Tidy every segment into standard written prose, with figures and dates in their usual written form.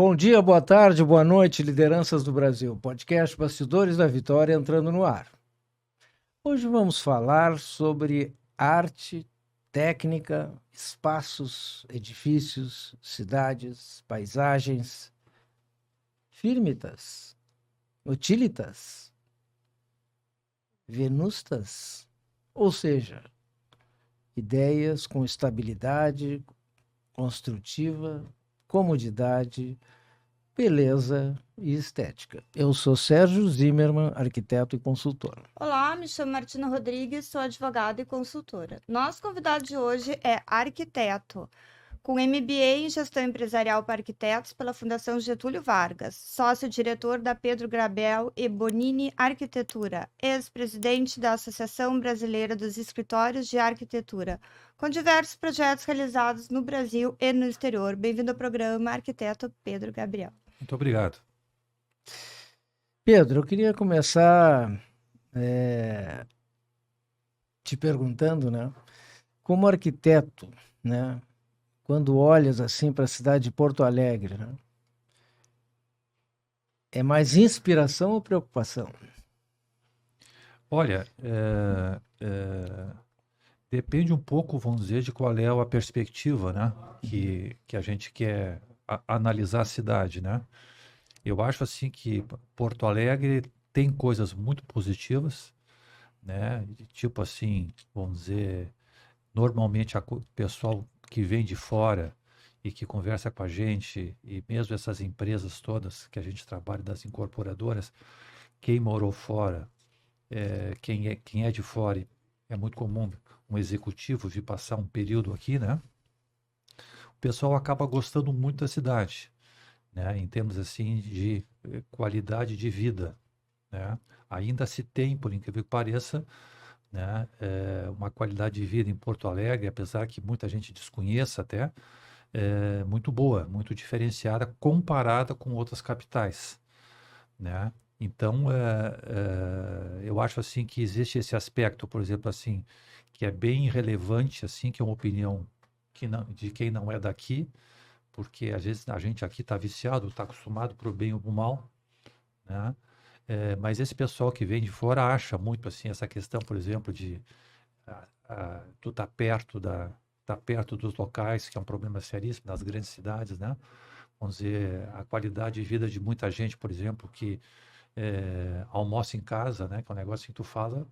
Bom dia, boa tarde, boa noite, lideranças do Brasil. Podcast Bastidores da Vitória entrando no ar. Hoje vamos falar sobre arte, técnica, espaços, edifícios, cidades, paisagens, firmitas, utilitas, venustas, ou seja, ideias com estabilidade construtiva, comodidade, beleza e estética. Eu sou Sérgio Zimmermann, arquiteto e consultor. Olá, me chamo Martina Rodrigues, sou advogada e consultora. Nosso convidado de hoje é arquiteto, com MBA em Gestão Empresarial para Arquitetos pela Fundação Getúlio Vargas, sócio-diretor da Pedro Grabel e Bonini Arquitetura, ex-presidente da Associação Brasileira dos Escritórios de Arquitetura, com diversos projetos realizados no Brasil e no exterior. Bem-vindo ao programa, arquiteto Pedro Gabriel. Muito obrigado. Pedro, eu queria começar te perguntando, né, como arquiteto, né, quando olhas assim para a cidade de Porto Alegre, né, é mais inspiração ou preocupação? Olha, depende um pouco, vamos dizer, de qual é a perspectiva, né, que a gente quer analisar a cidade, né? Eu acho assim que Porto Alegre tem coisas muito positivas, né? Tipo assim, vamos dizer, normalmente o pessoal que vem de fora e que conversa com a gente, e mesmo essas empresas todas que a gente trabalha, das incorporadoras, quem morou fora, quem é de fora, é muito comum um executivo vir passar um período aqui, né? O pessoal acaba gostando muito da cidade, né? Em termos assim de qualidade de vida, né? Ainda se tem, por incrível que pareça, né, uma qualidade de vida em Porto Alegre, apesar que muita gente desconheça até, muito boa, muito diferenciada comparada com outras capitais, né? Então, eu acho assim que existe esse aspecto, por exemplo, assim, que é bem relevante, assim, que é uma opinião de quem não é daqui, porque às vezes a gente aqui está viciado, está acostumado para o bem ou para o mal, né? Mas esse pessoal que vem de fora acha muito assim essa questão, por exemplo, de tu tá perto dos locais, que é um problema seríssimo nas grandes cidades, né? Vamos dizer, a qualidade de vida de muita gente, por exemplo, que almoça em casa, né? Que é um negócio que tu fala,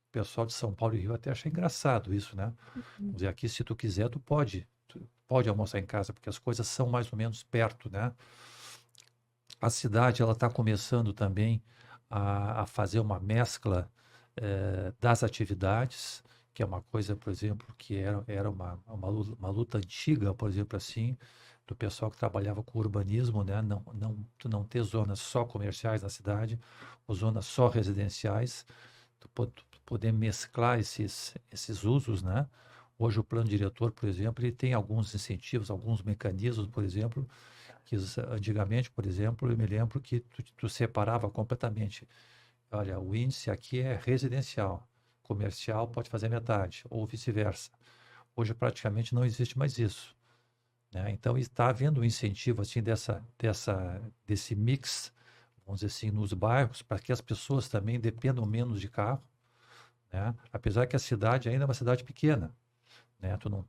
o pessoal de São Paulo e Rio até acha engraçado isso, né? Vamos dizer, aqui se tu quiser, tu pode almoçar em casa, porque as coisas são mais ou menos perto, né? A cidade, ela está começando também a fazer uma mescla das atividades, que é uma coisa, por exemplo, que era uma luta antiga, por exemplo, assim, do pessoal que trabalhava com urbanismo, né? Tu não ter zonas só comerciais na cidade, ou zonas só residenciais, tu poder mesclar esses usos, né? Hoje o plano diretor, por exemplo, ele tem alguns incentivos, alguns mecanismos, por exemplo, que antigamente, por exemplo, eu me lembro que tu separava completamente. Olha, o índice aqui é residencial, comercial pode fazer metade, ou vice-versa. Hoje praticamente não existe mais isso, né? Então está havendo um incentivo assim desse mix, vamos dizer assim, nos bairros, para que as pessoas também dependam menos de carro, né? Apesar que a cidade ainda é uma cidade pequena, né? Tu não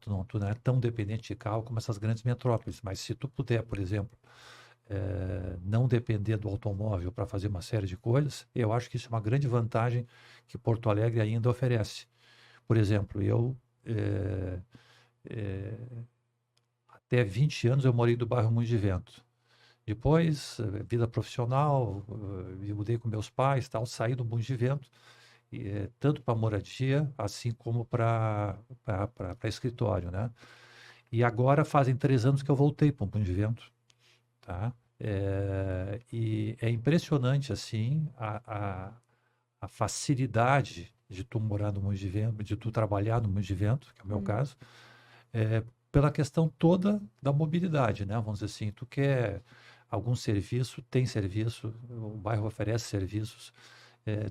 é tão dependente de carro como essas grandes metrópoles, mas se tu puder, por exemplo, não depender do automóvel para fazer uma série de coisas, eu acho que isso é uma grande vantagem que Porto Alegre ainda oferece. Por exemplo, até 20 anos eu morei do bairro Moinhos de Vento. Depois, vida profissional, me mudei com meus pais, tal, saí do Moinhos de Vento, tanto para moradia, assim como para escritório, né? E agora fazem 3 anos que eu voltei para o Moinhos de Vento, tá? E é impressionante, assim, a facilidade de tu morar no Moinhos de Vento, de tu trabalhar no Moinhos de Vento, que é o meu caso, pela questão toda da mobilidade, né? Vamos dizer assim, tu quer algum serviço, tem serviço, o bairro oferece serviços,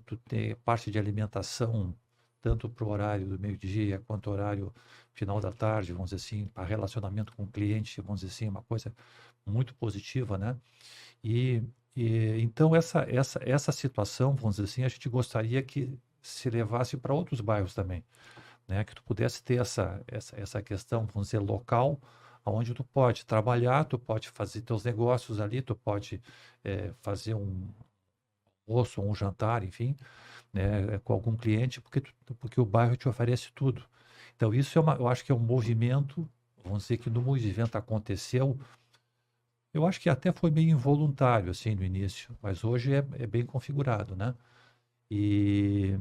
tu tem parte de alimentação, tanto para o horário do meio-dia quanto o horário final da tarde, vamos dizer assim, para relacionamento com o cliente, vamos dizer assim, uma coisa muito positiva, né? E, então essa situação, vamos dizer assim, a gente gostaria que se levasse para outros bairros também, né? Que tu pudesse ter essa questão, vamos dizer, local, onde tu pode trabalhar, tu pode fazer teus negócios ali, tu pode fazer um almoço, um jantar, enfim, né, com algum cliente, porque o bairro te oferece tudo. Então, isso eu acho que é um movimento, vamos dizer que no movimento aconteceu, eu acho que até foi meio involuntário, assim, no início, mas hoje é bem configurado, né? E,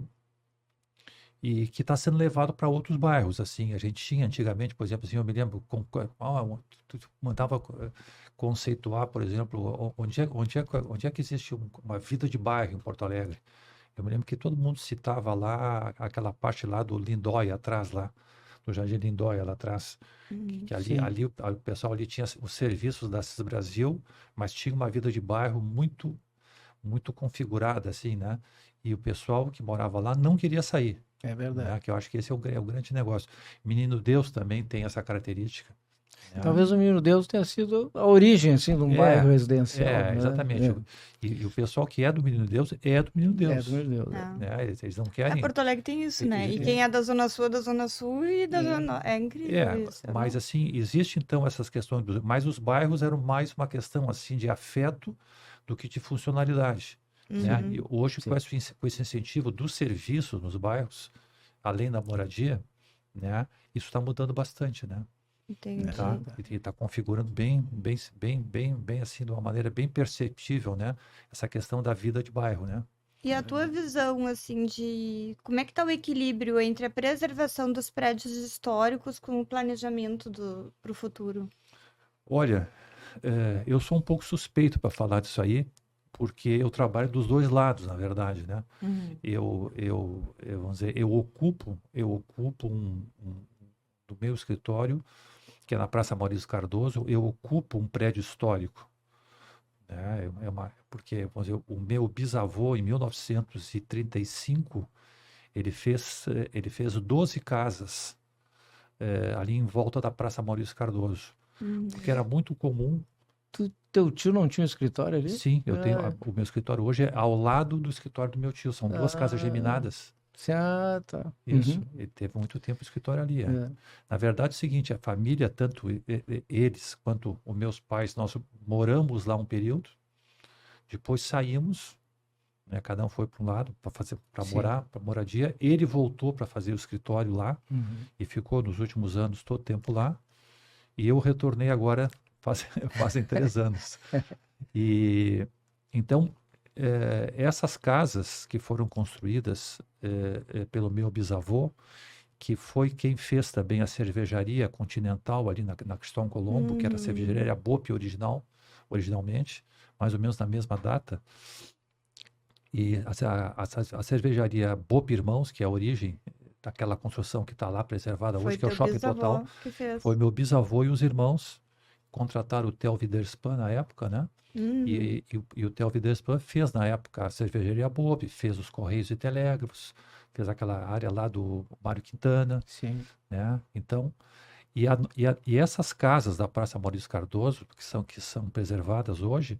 e que está sendo levado para outros bairros, assim. A gente tinha antigamente, por exemplo, assim, eu me lembro, tu mandava conceituar, por exemplo, onde é que existe uma vida de bairro em Porto Alegre. Eu me lembro que todo mundo citava lá aquela parte lá do Lindóia atrás lá, do Jardim Lindóia lá atrás, que ali, Sim. ali o pessoal ali tinha os serviços da Cis Brasil, mas tinha uma vida de bairro muito muito configurada assim, né? E o pessoal que morava lá não queria sair, É verdade. né? Que eu acho que esse é o grande negócio. Menino Deus também tem essa característica, né? Talvez o Menino Deus tenha sido a origem, assim, de um bairro residencial, né? Exatamente. E o pessoal que é do Menino Deus é do Menino É Deus, do Menino Deus. É. né? Eles não querem. Porto Alegre tem isso, né? E eles- quem é da Zona Sul é da Zona Sul e da Zona... É incrível isso. Mas assim, existe então essas questões, mas os bairros eram mais uma questão assim de afeto do que de funcionalidade, né? E hoje com esse incentivo do serviço nos bairros, além da moradia, né? Isso está mudando bastante, né? Entendi. Tá? E está configurando bem assim, de uma maneira bem perceptível, né? Essa questão da vida de bairro, né? E a tua visão, assim, de como é que tá o equilíbrio entre a preservação dos prédios históricos com o planejamento para o futuro? Olha, eu sou um pouco suspeito para falar disso aí, porque eu trabalho dos dois lados, na verdade, né? Vamos dizer, eu ocupo do meu escritório, que é na Praça Maurício Cardoso, eu ocupo um prédio histórico, né? Porque, vamos dizer, o meu bisavô, em 1935, ele fez 12 casas ali em volta da Praça Maurício Cardoso, porque era muito comum. Teu tio não tinha um escritório ali? Sim, eu tenho o meu escritório hoje é ao lado do escritório do meu tio, são duas casas geminadas. Tá. Isso, ele teve muito tempo escritório ali. Na verdade, é o seguinte, a família, tanto eles quanto os meus pais, nós moramos lá um período, depois saímos, né, cada um foi para um lado para morar, para moradia. Ele voltou para fazer o escritório lá e ficou nos últimos anos todo o tempo lá. E eu retornei agora fazem 3 anos. E então essas casas que foram construídas pelo meu bisavô, que foi quem fez também a cervejaria Continental ali na Cristóvão Colombo, que era a cervejaria Bopp originalmente, mais ou menos na mesma data. E a cervejaria Bopp Irmãos, que é a origem daquela construção que está lá preservada hoje, que é o Shopping Total, foi meu bisavô e os irmãos contrataram o Theo Widerspan na época, né? E o Theo Widerspan fez na época a cervejaria Bopp, fez os Correios e Telégrafos, fez aquela área lá do Mário Quintana, né? Então, e essas casas da Praça Maurício Cardoso, que são preservadas hoje,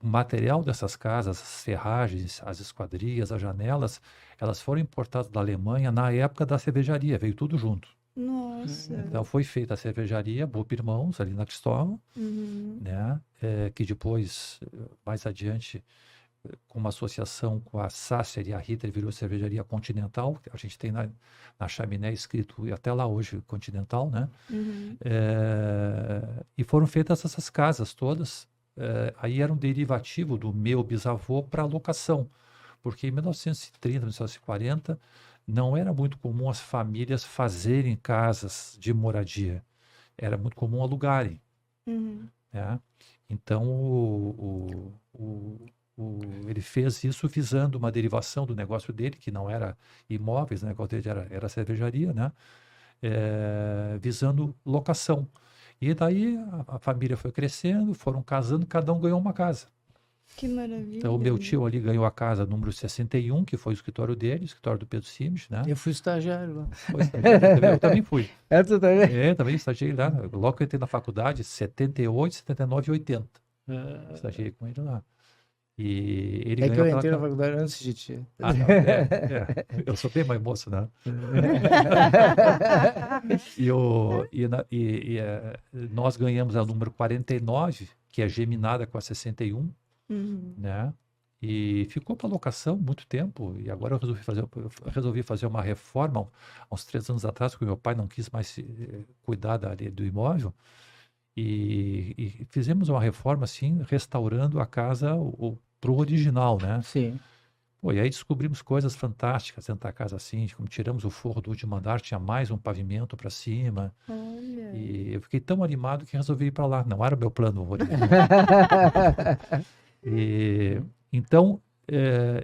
o material dessas casas, as ferragens, as esquadrias, as janelas, elas foram importadas da Alemanha na época da cervejaria, veio tudo junto. Nossa. Então foi feita a cervejaria Bopp Irmãos, ali na Cristóvão, né? Que depois, mais adiante, com uma associação com a Sácer e a Ritter, virou cervejaria Continental. A gente tem na chaminé escrito, e até lá hoje, Continental, né? E foram feitas essas casas todas. Aí era um derivativo do meu bisavô para locação, porque em 1930, 1940, não era muito comum as famílias fazerem casas de moradia. Era muito comum alugarem. Né? Então, ele fez isso visando uma derivação do negócio dele, que não era imóveis, o negócio dele era cervejaria, né? Visando locação. E daí a família foi crescendo, foram casando, cada um ganhou uma casa. Que maravilha. Então, o meu tio ali ganhou a casa número 61, que foi o escritório dele, o escritório do Pedro Simes, né? Eu fui estagiário lá. Foi estagiário, eu também fui. Tu também? Também estagiei lá. Logo que eu entrei na faculdade, 78, 79 e 80. Estagiei com ele lá. E ele É que ganhou eu aquela entrei na casa. faculdade antes de ti. Ah, não, eu sou bem mais moço, né? Nós ganhamos a número 49, que é geminada com a 61, né? E ficou para locação muito tempo. E agora eu resolvi fazer uma reforma há uns 3 anos atrás, porque meu pai não quis mais cuidar do imóvel. E fizemos uma reforma assim, restaurando a casa para o original, né? Sim. Pô, e aí descobrimos coisas fantásticas dentro da casa assim, como tiramos o forro do último andar, tinha mais um pavimento para cima. Olha. E eu fiquei tão animado que resolvi ir para lá. Não era o meu plano original. Então,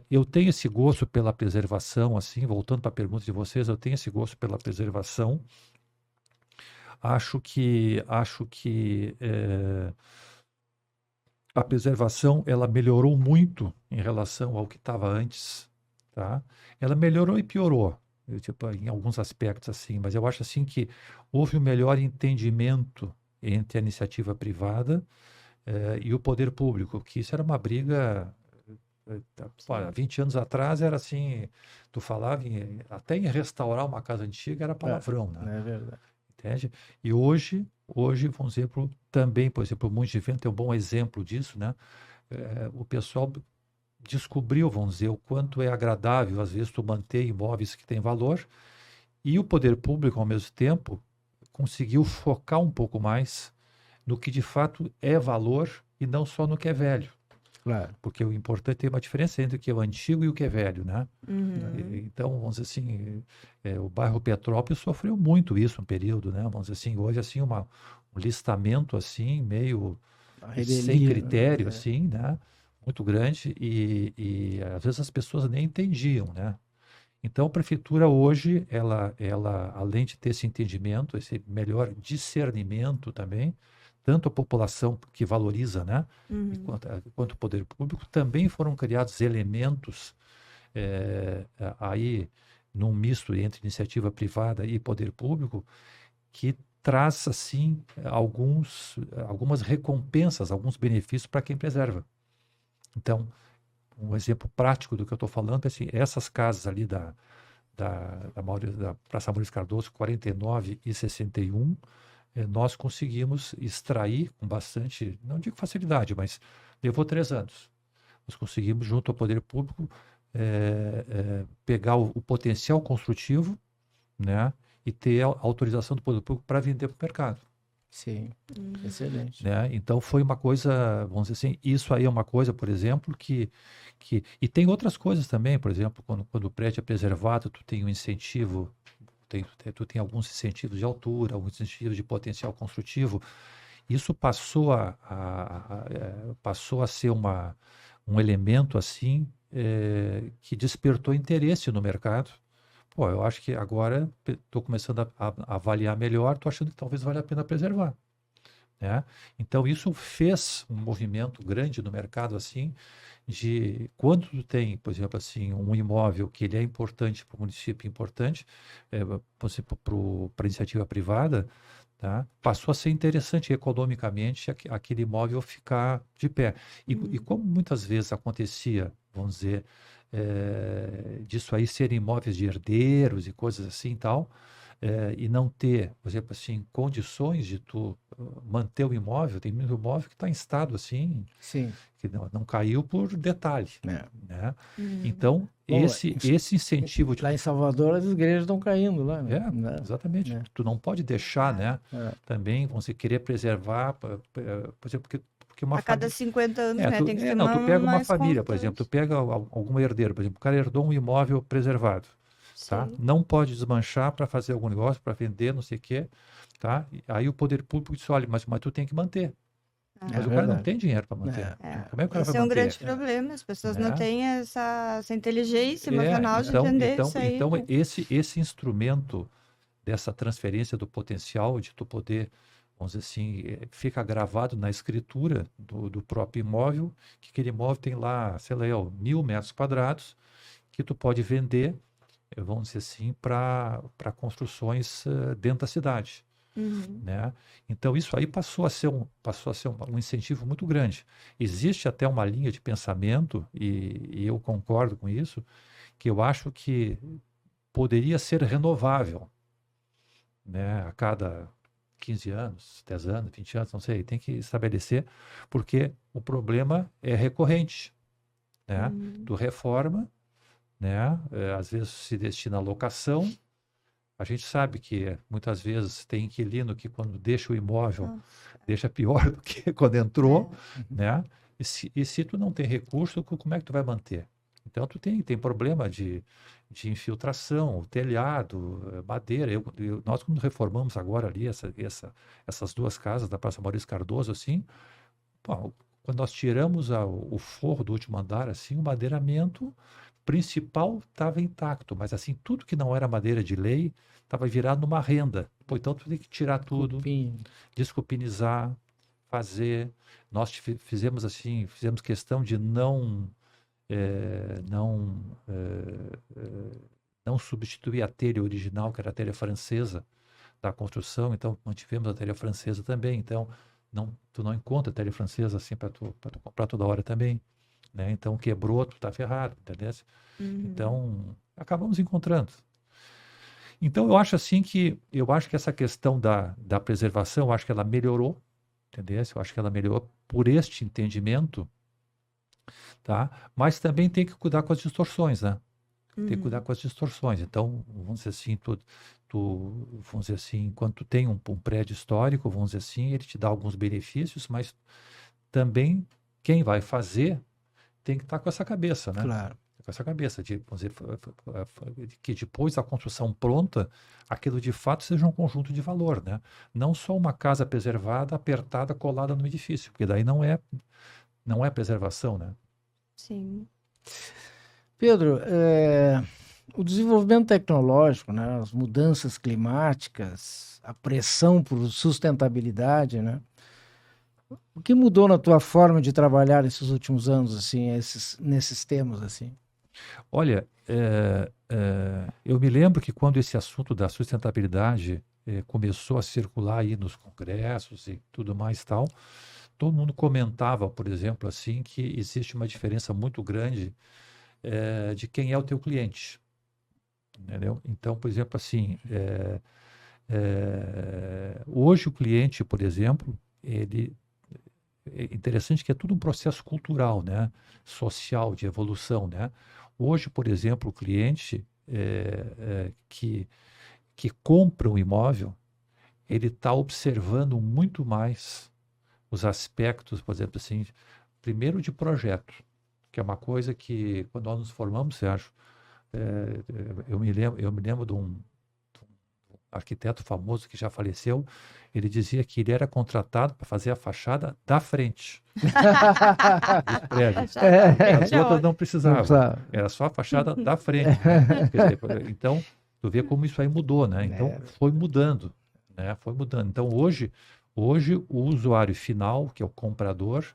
eu tenho esse gosto pela preservação, assim, voltando para a pergunta de vocês, eu tenho esse gosto pela preservação. Acho que a preservação ela melhorou muito em relação ao que estava antes, tá? Ela melhorou e piorou, tipo, em alguns aspectos assim, mas eu acho assim que houve um melhor entendimento entre a iniciativa privada e o poder público, que isso era uma briga. Há 20 anos atrás era assim, tu falava até em restaurar uma casa antiga era palavrão, né? É verdade. Entende? E hoje, vamos dizer, também, por exemplo, o Moinhos de Vento é um bom exemplo disso, né? O pessoal descobriu, vamos dizer, o quanto é agradável, às vezes, tu manter imóveis que têm valor, e o poder público, ao mesmo tempo, conseguiu focar um pouco mais no que de fato é valor e não só no que é velho. Claro. Porque o importante é ter uma diferença entre o que é o antigo e o que é velho, né? Então, vamos dizer assim, o bairro Petrópolis sofreu muito isso um período, né? Vamos dizer assim, hoje assim um listamento assim meio sem critério, assim, né? Muito grande e às vezes as pessoas nem entendiam, né? Então, a prefeitura hoje, ela além de ter esse entendimento, esse melhor discernimento também, tanto a população que valoriza, né, quanto o poder público, também foram criados elementos aí num misto entre iniciativa privada e poder público que traz assim algumas recompensas, alguns benefícios para quem preserva. Então, um exemplo prático do que eu estou falando é assim, essas casas ali da Praça Maurício Cardoso, 49 e 61, nós conseguimos extrair com bastante, não digo facilidade, mas levou 3 anos. Nós conseguimos, junto ao poder público, pegar o potencial construtivo, né, e ter a autorização do poder público para vender para o mercado. Sim, excelente. Né? Então foi uma coisa, vamos dizer assim, isso aí é uma coisa, por exemplo, e tem outras coisas também, por exemplo, quando o prédio é preservado, tu tem um incentivo, tu tem alguns incentivos de altura, alguns incentivos de potencial construtivo. Isso passou a ser um elemento assim que despertou interesse no mercado. Pô, eu acho que agora estou começando a avaliar melhor, estou achando que talvez valha a pena preservar. Né? Então, isso fez um movimento grande no mercado, assim, de quando tu tem, por exemplo, assim, um imóvel que ele é importante para o município, importante para a iniciativa privada, tá? Passou a ser interessante economicamente aquele imóvel ficar de pé. E como muitas vezes acontecia, vamos dizer, disso aí serem imóveis de herdeiros e coisas assim e tal, e não ter, por exemplo, assim, condições de tu manter o imóvel, tem muito imóvel que está em estado assim, Sim, que não caiu por detalhe, né? Então, Bom, esse incentivo... lá em Salvador as igrejas estão caindo lá, né? Exatamente. Tu não pode deixar, né? Também, você querer preservar, por exemplo, porque uma a cada 50 anos, né? Tem que ser tu pega uma família, constante. por exemplo, tu pega algum herdeiro, por exemplo, o cara herdou um imóvel preservado, tá? Sim. Não pode desmanchar para fazer algum negócio, para vender, não sei o quê, tá? Aí o poder público diz, olha, mas tu tem que manter. Mas o cara não tem dinheiro para manter. Como é que o cara Esse vai é um manter? grande problema, as pessoas não têm essa inteligência emocional de então, entender isso aí. Então, esse instrumento dessa transferência do potencial, de tu poder, vamos dizer assim, fica gravado na escritura do próprio imóvel, que aquele imóvel tem lá, sei lá, 1.000 metros quadrados, que tu pode vender, vamos dizer assim, para construções dentro da cidade, Uhum. né? Então isso aí passou a ser um incentivo muito grande. Existe até uma linha de pensamento, e eu concordo com isso, que eu acho que poderia ser renovável, né? A cada 15 anos, 10 anos, 20 anos, não sei, tem que estabelecer, porque o problema é recorrente, né? Uhum. Tu reforma, né? Às vezes se destina à locação. A gente sabe que muitas vezes tem inquilino que quando deixa o imóvel, Nossa. deixa pior do que quando entrou, É. né? E se tu não tem recurso, como é que tu vai manter? Então, tu tem problema de infiltração, o telhado, madeira. Nós, quando reformamos agora ali essas duas casas da Praça Maurício Cardoso, assim, pô, quando nós tiramos o forro do último andar, assim, o madeiramento principal estava intacto, mas assim, tudo que não era madeira de lei estava virado numa renda. Pô, então tu tem que tirar tudo, Cupim. desculpinizar, fazer. Nós fizemos assim, fizemos questão de não substituir a telha original, que era a telha francesa da construção, então mantivemos a telha francesa também. Então, tu não encontra telha francesa assim para tu comprar toda hora também, né? Então, quebrou, tu tá ferrado, entendeu? Uhum. Então, acabamos encontrando. Então, eu acho que essa questão da preservação, eu acho que ela melhorou, entendeu? Eu acho que ela melhorou por este entendimento, tá? Mas também tem que cuidar com as distorções, né? Tem que cuidar Uhum. com as distorções. Então, vamos dizer assim, vamos dizer assim, quando tu tem um prédio histórico, vamos dizer assim, ele te dá alguns benefícios, mas também quem vai fazer tem que estar com essa cabeça, né? Claro. Com essa cabeça de, vamos dizer, de que depois da construção pronta, aquilo de fato seja um conjunto de valor, né? Não só uma casa preservada, apertada, colada no edifício, porque daí não é preservação, né? Sim. Pedro, o desenvolvimento tecnológico, né, as mudanças climáticas, a pressão por sustentabilidade, né? O que mudou na tua forma de trabalhar nesses últimos anos, assim, nesses temas, assim? Olha, eu me lembro que quando esse assunto da sustentabilidade começou a circular aí nos congressos e tudo mais e tal, todo mundo comentava, por exemplo, assim, que existe uma diferença muito grande de quem é o teu cliente, entendeu? Então, por exemplo, assim, hoje o cliente, por exemplo, ele é interessante que é tudo um processo cultural, né? Social, de evolução, né? Hoje, por exemplo, o cliente que compra um imóvel, ele está observando muito mais os aspectos, por exemplo, assim, primeiro de projeto, que é uma coisa que, quando nós nos formamos, Sérgio, eu me lembro de um arquiteto famoso que já faleceu, ele dizia que ele era contratado para fazer a fachada da frente dos prédios. As outras não precisavam. Era só a fachada da frente, né? Quer dizer, então, tu vê como isso aí mudou, né? Então, foi mudando, né? Foi mudando. Então, hoje o usuário final, que é o comprador,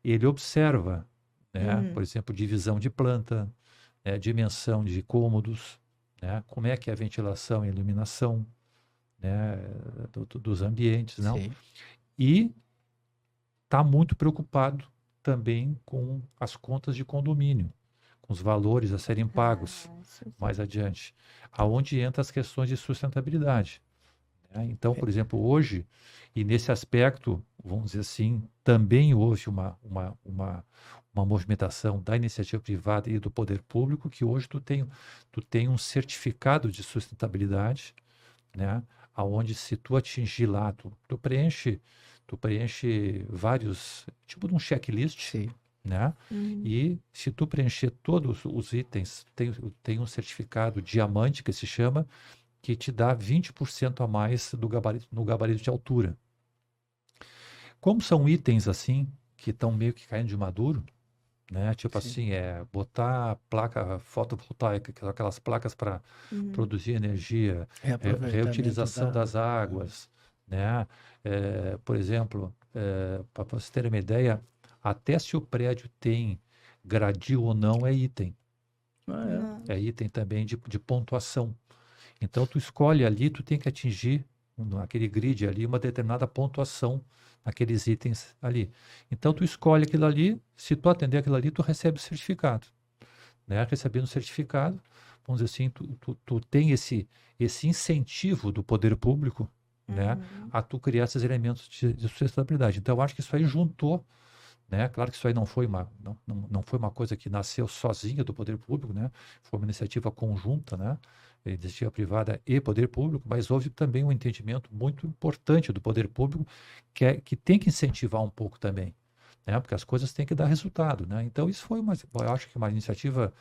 ele observa, né? Por exemplo, divisão de planta, dimensão de cômodos, né? Como é que é a ventilação e iluminação, né? Dos ambientes, não? Sim. E está muito preocupado também com as contas de condomínio, com os valores a serem pagos mais adiante, aonde entra as questões de sustentabilidade, né? Então, por exemplo, hoje, e nesse aspecto, vamos dizer assim, também houve uma movimentação da iniciativa privada e do poder público, que hoje tu tem um certificado de sustentabilidade, né? Aonde se tu atingir lá, tu preenche vários, tipo de um checklist, Sim. né? E se tu preencher todos os itens, tem um certificado diamante, que se chama, que te dá 20% a mais no gabarito de altura. Como são itens assim, que estão meio que caindo de maduro, né? Tipo Sim. assim, botar placa fotovoltaica, que são aquelas placas para produzir energia, Reaproveitamento reutilização da das águas, né? Por exemplo, para você ter uma ideia, até se o prédio tem gradil ou não, é item. É item também de pontuação. Então, tu escolhe ali, tu tem que atingir naquele grid ali uma determinada pontuação naqueles itens ali. Então, tu escolhe aquilo ali, se tu atender aquilo ali, tu recebe o certificado, né? Recebendo o certificado, vamos dizer assim, tu tem esse incentivo do poder público, né, a tu criar esses elementos de sustentabilidade. Então, eu acho que isso aí juntou, né? Claro que isso aí não foi uma coisa que nasceu sozinha do poder público, né? Foi uma iniciativa conjunta, né? Iniciativa privada e poder público, mas houve também um entendimento muito importante do poder público que tem que incentivar um pouco também, né? Porque as coisas têm que dar resultado, né? Então isso foi eu acho que uma iniciativa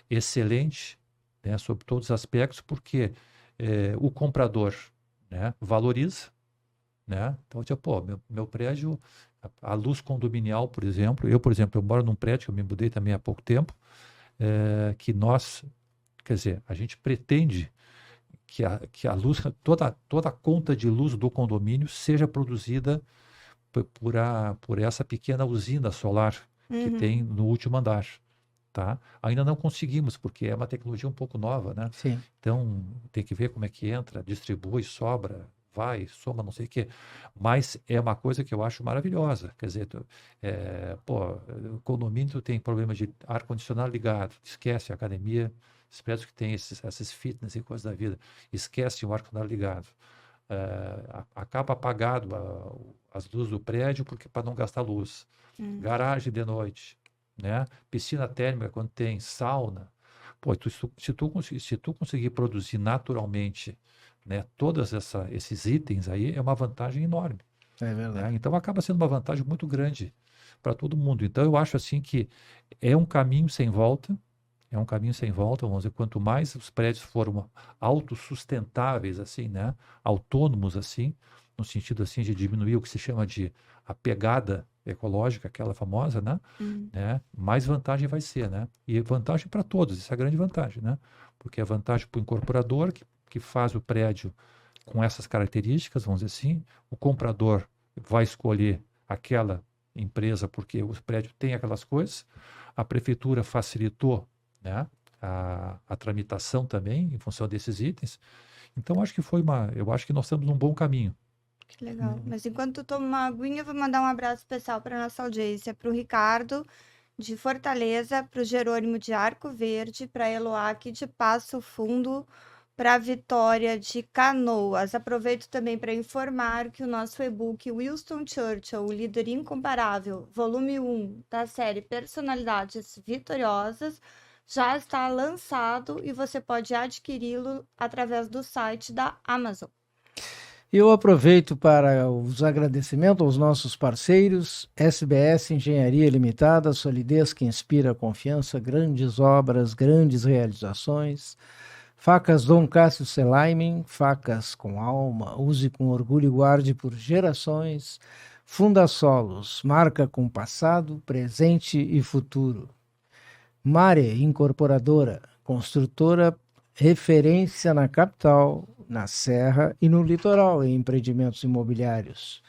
excelente, né? Sobre todos os aspectos, porque o comprador, né, valoriza, né? Então, tipo, meu prédio, a luz condominial, por exemplo, eu moro num prédio, eu me mudei também há pouco tempo, que nós, quer dizer, a gente pretende que a luz, toda a conta de luz do condomínio seja produzida por essa pequena usina solar que tem no último andar, tá? Ainda não conseguimos, porque é uma tecnologia um pouco nova, né? Sim. Então, tem que ver como é que entra, distribui, sobra, vai, soma, não sei o quê. Mas é uma coisa que eu acho maravilhosa. Quer dizer, o condomínio tem problema de ar-condicionado ligado, esquece a academia, os prédios que tem esses fitness e coisas da vida, esquece o ar-condicionado ligado. Acaba apagado as luzes do prédio para não gastar luz. Garagem de noite, né? Piscina térmica quando tem sauna. Pô, se tu conseguir produzir naturalmente, né, todos esses itens aí, é uma vantagem enorme. É verdade. Né? Então acaba sendo uma vantagem muito grande para todo mundo. Então eu acho assim que é um caminho sem volta. É um caminho sem volta, vamos dizer, quanto mais os prédios foram autossustentáveis, assim, né? Autônomos, assim, no sentido, assim, de diminuir o que se chama de a pegada ecológica, aquela famosa, né? Mais vantagem vai ser, né? E vantagem para todos, isso é a grande vantagem, né? Porque é vantagem para o incorporador, que faz o prédio com essas características, vamos dizer assim, o comprador vai escolher aquela empresa porque o prédio tem aquelas coisas, a prefeitura facilitou, né, a tramitação também em função desses itens. Então eu acho que nós estamos num bom caminho. Que legal. Mas enquanto tu toma uma aguinha, eu vou mandar um abraço especial para nossa audiência, para o Ricardo de Fortaleza, para o Jerônimo de Arco Verde, para a Eloá aqui de Passo Fundo, para a Vitória de Canoas. Aproveito também para informar que o nosso e-book Winston Churchill, o líder incomparável, volume 1 da série Personalidades Vitoriosas, já está lançado e você pode adquiri-lo através do site da Amazon. Eu aproveito para os agradecimentos aos nossos parceiros, SBS Engenharia Limitada, solidez que inspira confiança, grandes obras, grandes realizações. Facas Dom Cássio Selaimen, facas com alma, use com orgulho e guarde por gerações. Fundasolos, marca com passado, presente e futuro. Mare Incorporadora, construtora referência na capital, na Serra e no litoral em empreendimentos imobiliários.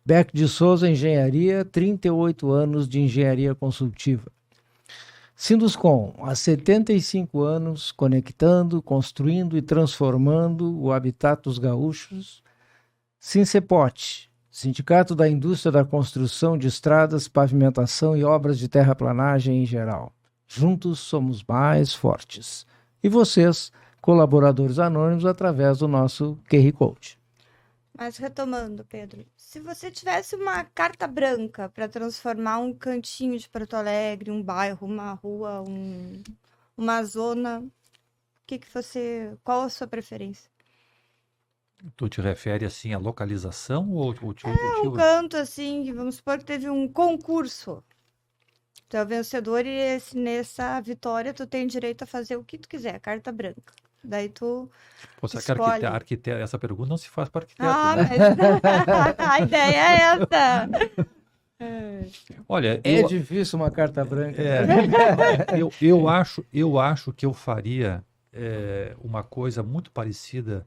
Beck de Souza Engenharia, 38 anos de engenharia consultiva. Sinduscom, há 75 anos, conectando, construindo e transformando o habitat dos gaúchos. Sincepote, Sindicato da Indústria da Construção de Estradas, Pavimentação e Obras de Terraplanagem em geral. Juntos somos mais fortes. E vocês, colaboradores anônimos, através do nosso QR Code. Mas retomando, Pedro, se você tivesse uma carta branca para transformar um cantinho de Porto Alegre, um bairro, uma rua, uma zona, qual a sua preferência? Tu te refere assim à localização ou Um canto assim, vamos supor que teve um concurso. Tu é o vencedor e nessa vitória tu tem direito a fazer o que tu quiser, carta branca. Daí tu escolhe. Arquiteto, essa pergunta não se faz para arquiteto, Ah, né? mas a ideia é essa. Olha, É difícil uma carta branca. eu acho que eu faria uma coisa muito parecida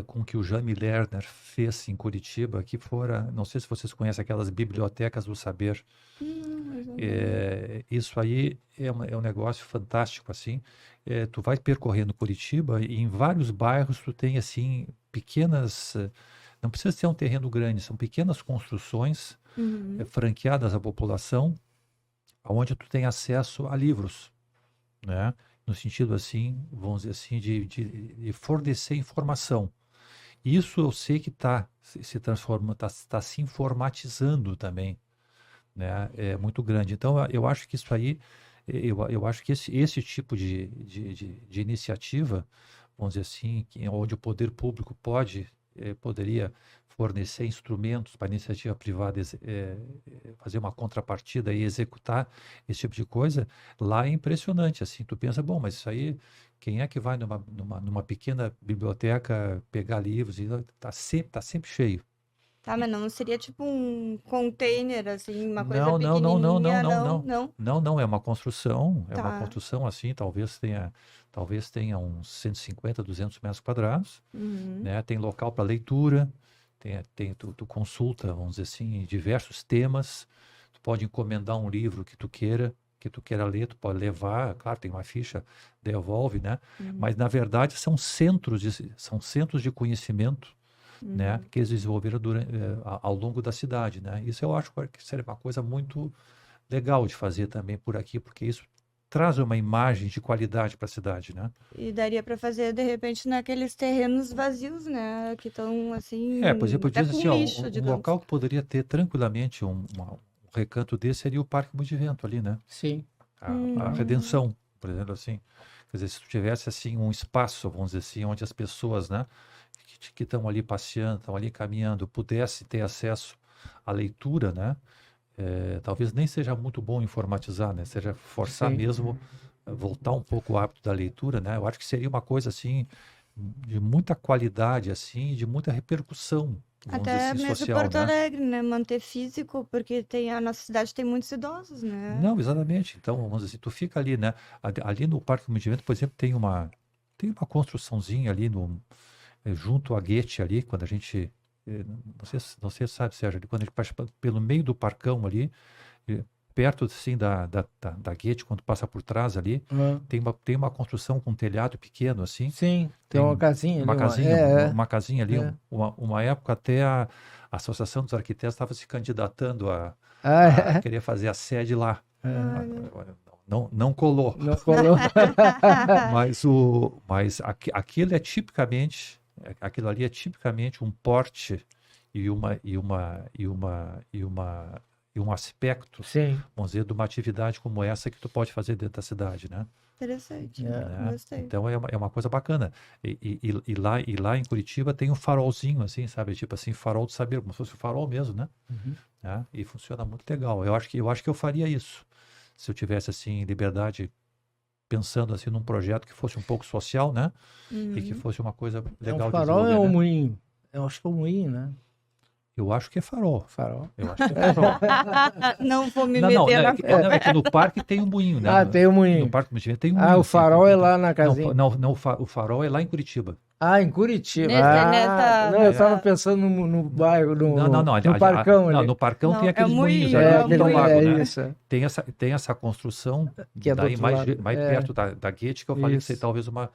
com o que o Jaime Lerner fez em Curitiba, que fora, não sei se vocês conhecem aquelas bibliotecas do saber. Isso aí é um negócio fantástico, assim. Tu vai percorrendo Curitiba e em vários bairros tu tem, assim, pequenas... Não precisa ser um terreno grande, são pequenas construções franqueadas à população, onde tu tem acesso a livros, né? No sentido, assim, vamos dizer assim, de fornecer informação. Isso eu sei que está se transformando, está se informatizando também, né? É muito grande. Então, eu acho que isso aí, eu acho que esse tipo de iniciativa, vamos dizer assim, onde o poder público poderia fornecer instrumentos para a iniciativa privada fazer uma contrapartida e executar esse tipo de coisa, lá é impressionante, assim, tu pensa, bom, mas isso aí, quem é que vai numa pequena biblioteca pegar livros? E tá sempre cheio. Tá, mas não seria tipo um container, assim, uma coisa Não, não, não, não, não, pequenininha, não, não, não. não. Não, não, é uma construção Tá. assim, talvez tenha uns 150, 200 metros quadrados, né? Tem local para leitura, tu consulta, vamos dizer assim, diversos temas, tu pode encomendar um livro que tu queira ler, tu pode levar, claro, tem uma ficha, devolve, né? Mas, na verdade, são centros de conhecimento, né, que eles desenvolveram ao longo da cidade, né? Isso eu acho que seria uma coisa muito legal de fazer também por aqui, porque isso traz uma imagem de qualidade para a cidade, né? E daria para fazer, de repente, naqueles terrenos vazios, né? Que estão, assim, Por exemplo, eu até disse com assim, ó, lixo, um digamos. local que poderia ter tranquilamente um recanto desse seria o Parque Movimento ali, né? Sim. A Redenção, por exemplo, assim. Quer dizer, se tu tivesse assim um espaço, vamos dizer assim, onde as pessoas, né, que estão ali passeando, estão ali caminhando, pudesse ter acesso à leitura, né? Talvez nem seja muito bom informatizar, né? Seja forçar Sim. mesmo, voltar um pouco o hábito da leitura, né? Eu acho que seria uma coisa assim de muita qualidade, assim, de muita repercussão, vamos dizer Até assim, mesmo social, Porto né? Alegre, né? Manter físico, porque a nossa cidade tem muitos idosos, né? Não, exatamente. Então, vamos dizer assim, tu fica ali, né? Ali no Parque Movimento, por exemplo, tem uma construçãozinha ali junto à Goethe ali, quando a gente, não sei se sabe, Sérgio, ali, quando a gente passa pelo meio do parcão ali, perto assim da Goethe, quando passa por trás ali, tem uma construção com um telhado pequeno assim, Sim, tem uma casinha uma ali. casinha, uma casinha ali, É. uma época até a Associação dos Arquitetos estava se candidatando a É. querer fazer a sede lá. Olha. Não colou. Não colou. Mas aquilo ali é tipicamente um porte e um aspecto, Sim. vamos dizer, de uma atividade como essa que tu pode fazer dentro da cidade, né? Interessante. Né? Gostei. Então é uma coisa bacana. E lá em Curitiba tem um farolzinho, assim, sabe? Tipo assim, farol do saber, como se fosse o farol mesmo, né? Né? E funciona muito legal. Eu acho que eu faria isso. Se eu tivesse, assim, liberdade, pensando, assim, num projeto que fosse um pouco social, né? E que fosse uma coisa legal Um de farol desenvolver, é um né? moinho. Eu acho que é um moinho, né? Eu acho que é farol. Farol. Eu acho que é farol. Não vou me Não, meter na não, é que no parque tem um moinho, né? Tem o No moinho. Parque Movimento tem um moinho. O sim. farol é lá na casinha. Não, o farol é lá em Curitiba. Em Curitiba. Nessa- Não, eu estava pensando no bairro, Não. no parcão ali. No parcão Não, tem é aqueles um moinhos moinho, ali é um onde está o moinho. lago, né? Isso. Tem essa construção Que é do daí outro mais, lado. mais perto da Goethe, que eu falei que Isso. sei, talvez mas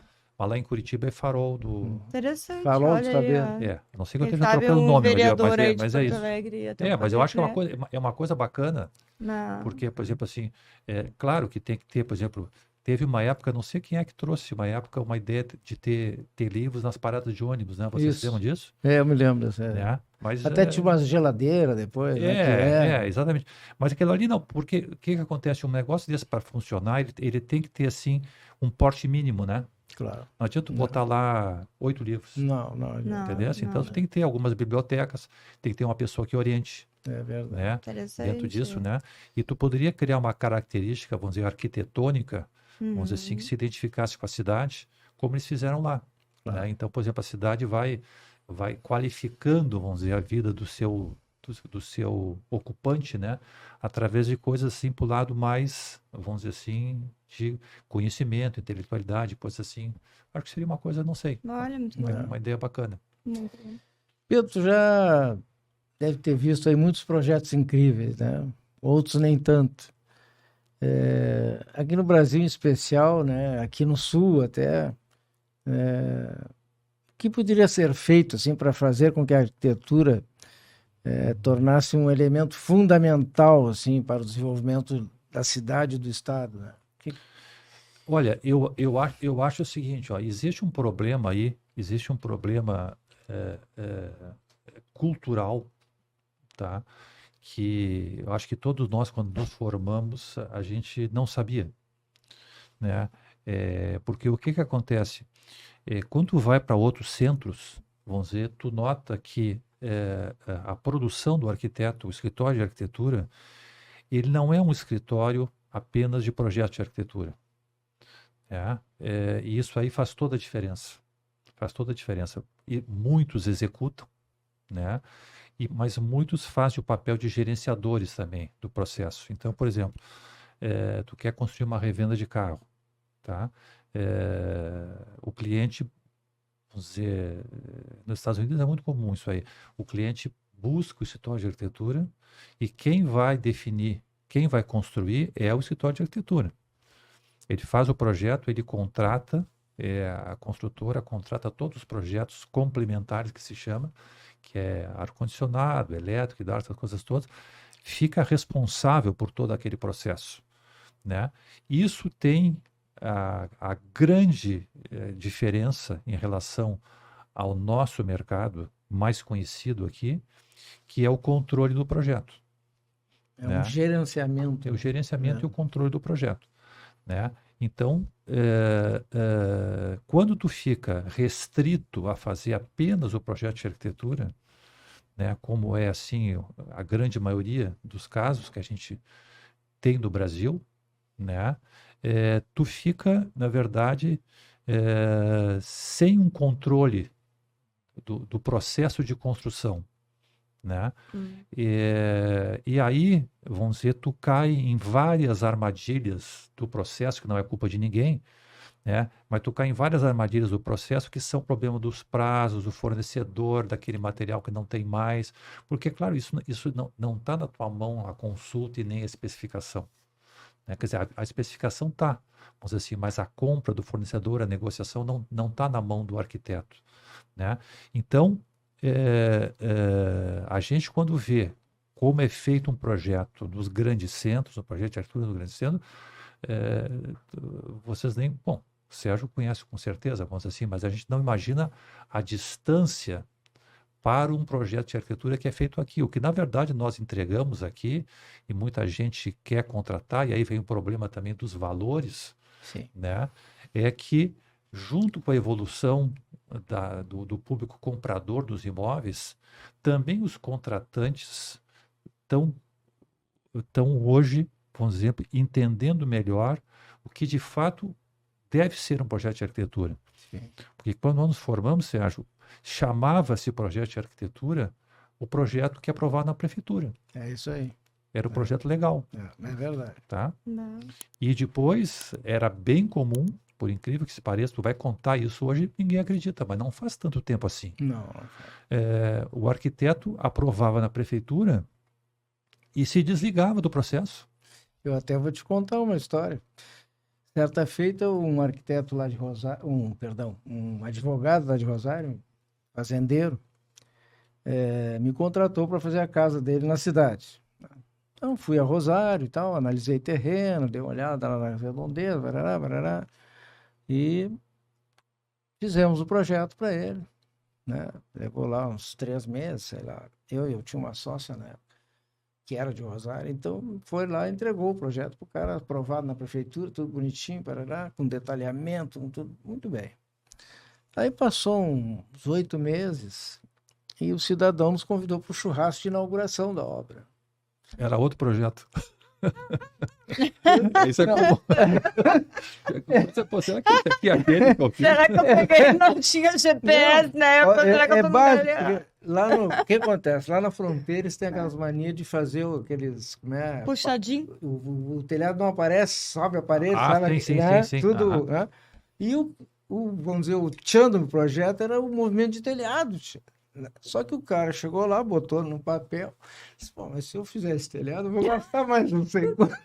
lá em Curitiba é farol do... Interessante, Farol do olha aí, saber. ó. A não sei que eu Quem esteja sabe trocando o um nome, vereador aí de mas é Porto isso. Alegre ia ter um Mas eu acho que poder, é uma coisa bacana, né? porque, por exemplo, assim, claro que tem que ter, por exemplo, teve uma época, não sei quem é que trouxe, uma ideia de ter livros nas paradas de ônibus, né? Vocês Isso. lembram disso? Eu me lembro dessa. Né? Mas, Até tinha umas geladeiras depois, né? exatamente. Mas aquilo ali não, porque o que acontece? Um negócio desse para funcionar, ele tem que ter, assim, um porte mínimo, né? Claro. Não adianta tu botar lá 8 livros, Não. entendeu? Assim, então não. tu tem que ter algumas bibliotecas, tem que ter uma pessoa que oriente, É verdade. né? Interessante. Dentro disso, né? E tu poderia criar uma característica, vamos dizer, arquitetônica, vamos dizer assim, que se identificasse com a cidade, como eles fizeram lá. Claro. Né? Então, por exemplo, a cidade vai qualificando, vamos dizer, a vida do seu do seu ocupante, né? Através de coisas assim para o lado mais, vamos dizer assim, de conhecimento, intelectualidade, coisas assim. Acho que seria uma coisa, não sei, Olha, muito bom. uma ideia bacana. Muito bom. Pedro, tu já deve ter visto aí muitos projetos incríveis, né? Outros nem tanto. Aqui no Brasil em especial, né? Aqui no Sul até, o que poderia ser feito assim para fazer com que a arquitetura tornasse um elemento fundamental assim para o desenvolvimento da cidade e do estado, né? Olha, eu acho o seguinte, ó, existe um problema aí, existe um problema cultural, tá? Que eu acho que todos nós, quando nos formamos, a gente não sabia, né? Porque o que acontece? Quando tu vai para outros centros, vamos dizer, tu nota que a produção do arquiteto, o escritório de arquitetura, ele não é um escritório apenas de projeto de arquitetura. E isso aí faz toda a diferença. Faz toda a diferença. E muitos executam, né? Mas muitos fazem o papel de gerenciadores também do processo. Então, por exemplo, tu quer construir uma revenda de carro, tá? O cliente, vamos dizer, nos Estados Unidos é muito comum isso aí. O cliente busca o escritório de arquitetura e quem vai definir, quem vai construir é o escritório de arquitetura. Ele faz o projeto, ele contrata, a construtora contrata todos os projetos complementares que se chama, que é ar-condicionado, elétrico, hidráulico, essas coisas todas, fica responsável por todo aquele processo, né? Isso tem a grande diferença em relação ao nosso mercado mais conhecido aqui, que é o controle do projeto. É um gerenciamento. É o gerenciamento e o controle do projeto, né? Então, quando tu fica restrito a fazer apenas o projeto de arquitetura, né, como é assim a grande maioria dos casos que a gente tem no Brasil, né, tu fica, na verdade, sem um controle do processo de construção, né? E aí, vamos dizer, tu cai em várias armadilhas do processo, que não é culpa de ninguém, né? Mas tu cai em várias armadilhas do processo que são problema dos prazos, do fornecedor, daquele material que não tem mais, porque, claro, isso não está na tua mão a consulta e nem a especificação, né? Quer dizer, a especificação está, vamos dizer assim, mas a compra do fornecedor, a negociação não está na mão do arquiteto, né? Então, a gente quando vê como é feito um projeto nos grandes centros, um projeto de arquitetura nos grandes centros, vocês nem... Bom, o Sérgio conhece com certeza, vamos dizer assim, mas a gente não imagina a distância para um projeto de arquitetura que é feito aqui. O que, na verdade, nós entregamos aqui, e muita gente quer contratar, e aí vem o problema também dos valores, Sim. né? É que, junto com a evolução do público comprador dos imóveis, também os contratantes estão hoje, por exemplo, entendendo melhor o que de fato deve ser um projeto de arquitetura. Sim. Porque quando nós nos formamos, Sérgio, chamava-se projeto de arquitetura o projeto que é aprovado na prefeitura. É isso aí. Era o projeto legal. É verdade. Tá? Não. E depois era bem comum, por incrível que se pareça, tu vai contar isso hoje, ninguém acredita, mas não faz tanto tempo assim. Não. O arquiteto aprovava na prefeitura e se desligava do processo. Eu até vou te contar uma história. Certa feita, um arquiteto lá de Rosário, um advogado lá de Rosário, fazendeiro, me contratou para fazer a casa dele na cidade. Então, fui a Rosário e tal, analisei terreno, dei uma olhada lá na redondeza, barará, e fizemos o projeto para ele, né? Levou lá uns 3 meses, sei lá. Eu tinha uma sócia na época, que era de Rosário, então foi lá e entregou o projeto para o cara, aprovado na prefeitura, tudo bonitinho, barará, com detalhamento, com tudo muito bem. Aí passou uns 8 meses e o cidadão nos convidou para o churrasco de inauguração da obra. Era outro projeto. Isso é comum. Será que esse aqui é aquele? Será que eu peguei e não tinha GPS na época? Será que eu básico, O que acontece? Lá na fronteira eles têm aquelas manias de fazer aqueles, como é? Puxadinho. O telhado não aparece, sobe a parede, Ah, sabe? sim, Né? sim. Tudo, Aham. né? E vamos dizer, o tchan do projeto era o movimento de telhado. Só que o cara chegou lá, botou no papel, disse, pô, mas se eu fizer esse telhado, eu vou gastar mais não sei quanto.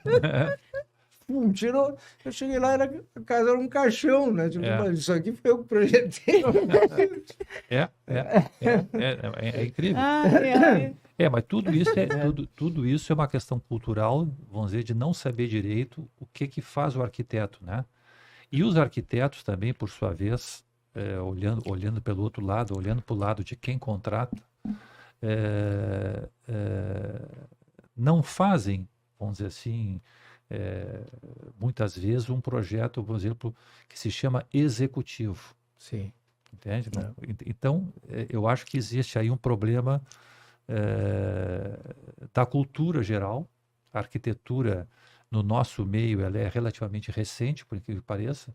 Pum, tirou. Eu cheguei lá, a casa era um caixão, né? Tipo, É. mas isso aqui foi eu que projetei. É incrível. Ai, ai. Mas tudo isso é uma questão cultural, vamos dizer, de não saber direito o que faz o arquiteto, né? E os arquitetos também, por sua vez, olhando pelo outro lado, olhando para o lado de quem contrata, não fazem, vamos dizer assim, muitas vezes um projeto, por exemplo, que se chama executivo. Sim. Entende? Então, eu acho que existe aí um problema da cultura geral. A arquitetura no nosso meio ela é relativamente recente, por incrível que pareça.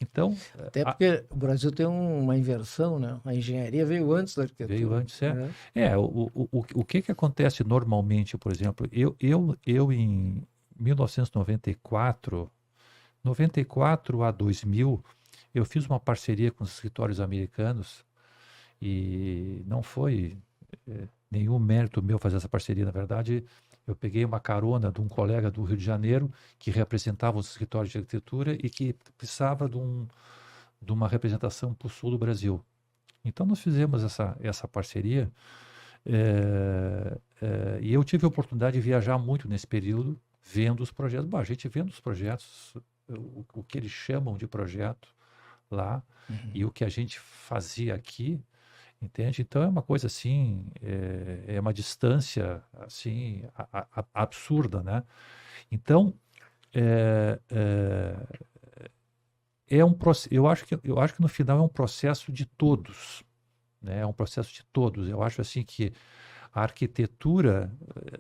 Então, Até porque o Brasil tem uma inversão, né? A engenharia veio antes da arquitetura. veio antes, né? o que acontece normalmente, por exemplo, eu em 1994, 94 a 2000, eu fiz uma parceria com os escritórios americanos e não foi nenhum mérito meu fazer essa parceria. Na verdade, eu peguei uma carona de um colega do Rio de Janeiro que representava os escritórios de arquitetura e que precisava de uma representação para o sul do Brasil. Então, nós fizemos essa parceria e eu tive a oportunidade de viajar muito nesse período, vendo os projetos. Bom, a gente vendo os projetos, o que eles chamam de projeto lá e o que a gente fazia aqui, entende? Então é uma coisa assim, é uma distância assim absurda, né? Então eu acho que no final é um processo de todos, né? É um processo de todos. Eu acho assim que a arquitetura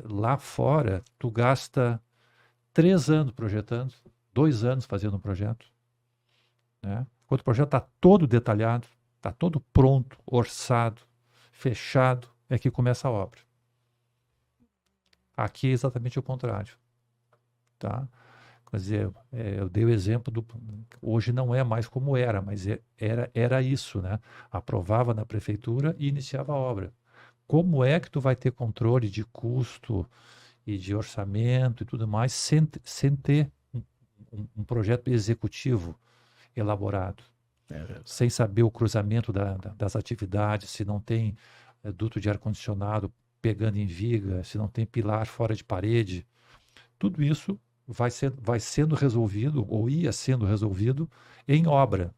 lá fora tu gasta 3 anos projetando, 2 anos fazendo um projeto, né? Quando o projeto está todo detalhado, está todo pronto, orçado, fechado, é que começa a obra. Aqui é exatamente o contrário, tá? Quer dizer, eu dei o exemplo hoje não é mais como era, mas era isso, né? Aprovava na prefeitura e iniciava a obra. Como é que tu vai ter controle de custo e de orçamento e tudo mais sem ter um projeto executivo elaborado? Sem saber o cruzamento das atividades, se não tem duto de ar-condicionado pegando em viga, se não tem pilar fora de parede. Tudo isso vai sendo resolvido, ou ia sendo resolvido, em obra.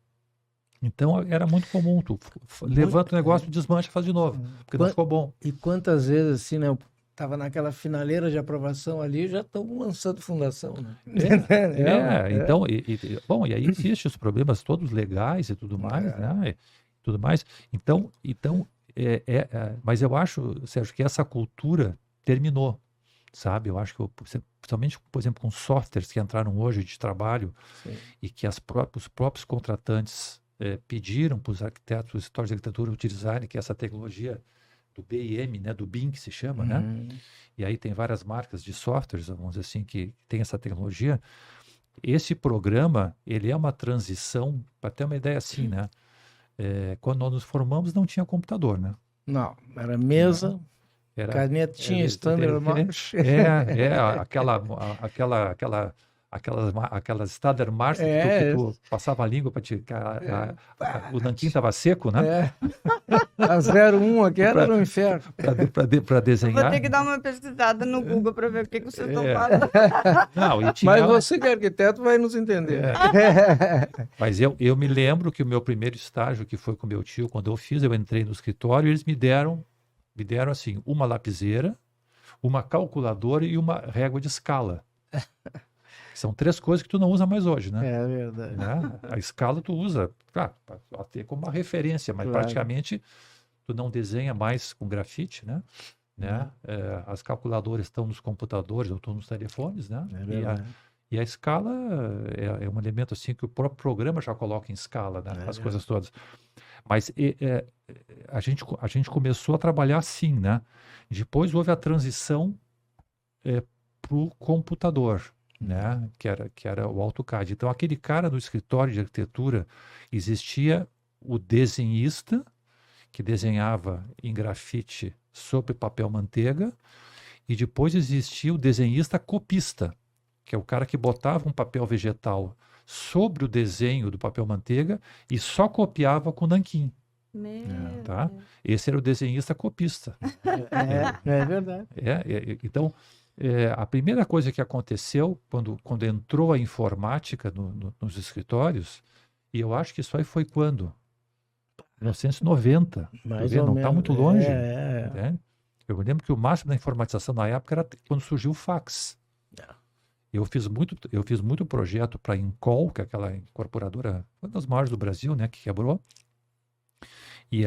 Então, era muito comum. Tu levanta o negócio, desmancha e faz de novo, porque não ficou bom. E quantas vezes, assim, né? Estava naquela finaleira de aprovação ali, já estão lançando fundação, né? Então, bom, e aí existem os problemas todos legais e tudo mais, né? Tudo mais. Então, mas eu acho, Sérgio, que essa cultura terminou, sabe? Eu acho que, principalmente, por exemplo, com softwares que entraram hoje de trabalho. Sim. E que os próprios contratantes pediram para os arquitetos, os escritórios de arquitetura utilizarem, que é essa tecnologia do BIM, né, do BIM que se chama, né? E aí tem várias marcas de softwares, vamos dizer assim, que tem essa tecnologia. Esse programa, ele é uma transição, para ter uma ideia assim, né? Quando nós nos formamos, não tinha computador, né? Não, era mesa, canetinha, standard march. Aquelas standard march que tu passava a língua para te... o nanquim estava seco, né? A 01 aqui era no inferno. Para desenhar. Vou ter que dar uma pesquisada no Google para ver o que vocês estão falando. Mas você que é arquiteto vai nos entender. Mas eu me lembro que o meu primeiro estágio, que foi com meu tio, quando eu entrei no escritório, eles me deram assim, uma lapiseira, uma calculadora e uma régua de escala. São 3 coisas que tu não usa mais hoje, né? É verdade. Né? A escala tu usa, claro, para ter como uma referência, mas praticamente tu não desenha mais com grafite, né? As calculadoras estão nos computadores ou estão nos telefones, né? E a escala é um elemento assim que o próprio programa já coloca em escala, né? As coisas todas. Mas a gente começou a trabalhar assim, né? Depois houve a transição para o computador, né? Que era o AutoCAD. Então, aquele cara no escritório de arquitetura, existia o desenhista, que desenhava em grafite sobre papel manteiga, e depois existia o desenhista copista, que é o cara que botava um papel vegetal sobre o desenho do papel manteiga e só copiava com nanquim, tá? Deus. Esse era o desenhista copista. É verdade. Então, a primeira coisa que aconteceu quando entrou a informática nos escritórios, e eu acho que isso aí foi quando? 1990. Mais Não ou está menos. muito longe. É. Né? Eu me lembro que o máximo da informatização na época era quando surgiu o fax. Eu fiz muito projeto para a Incol, que é aquela incorporadora, uma das maiores do Brasil, né, que quebrou. E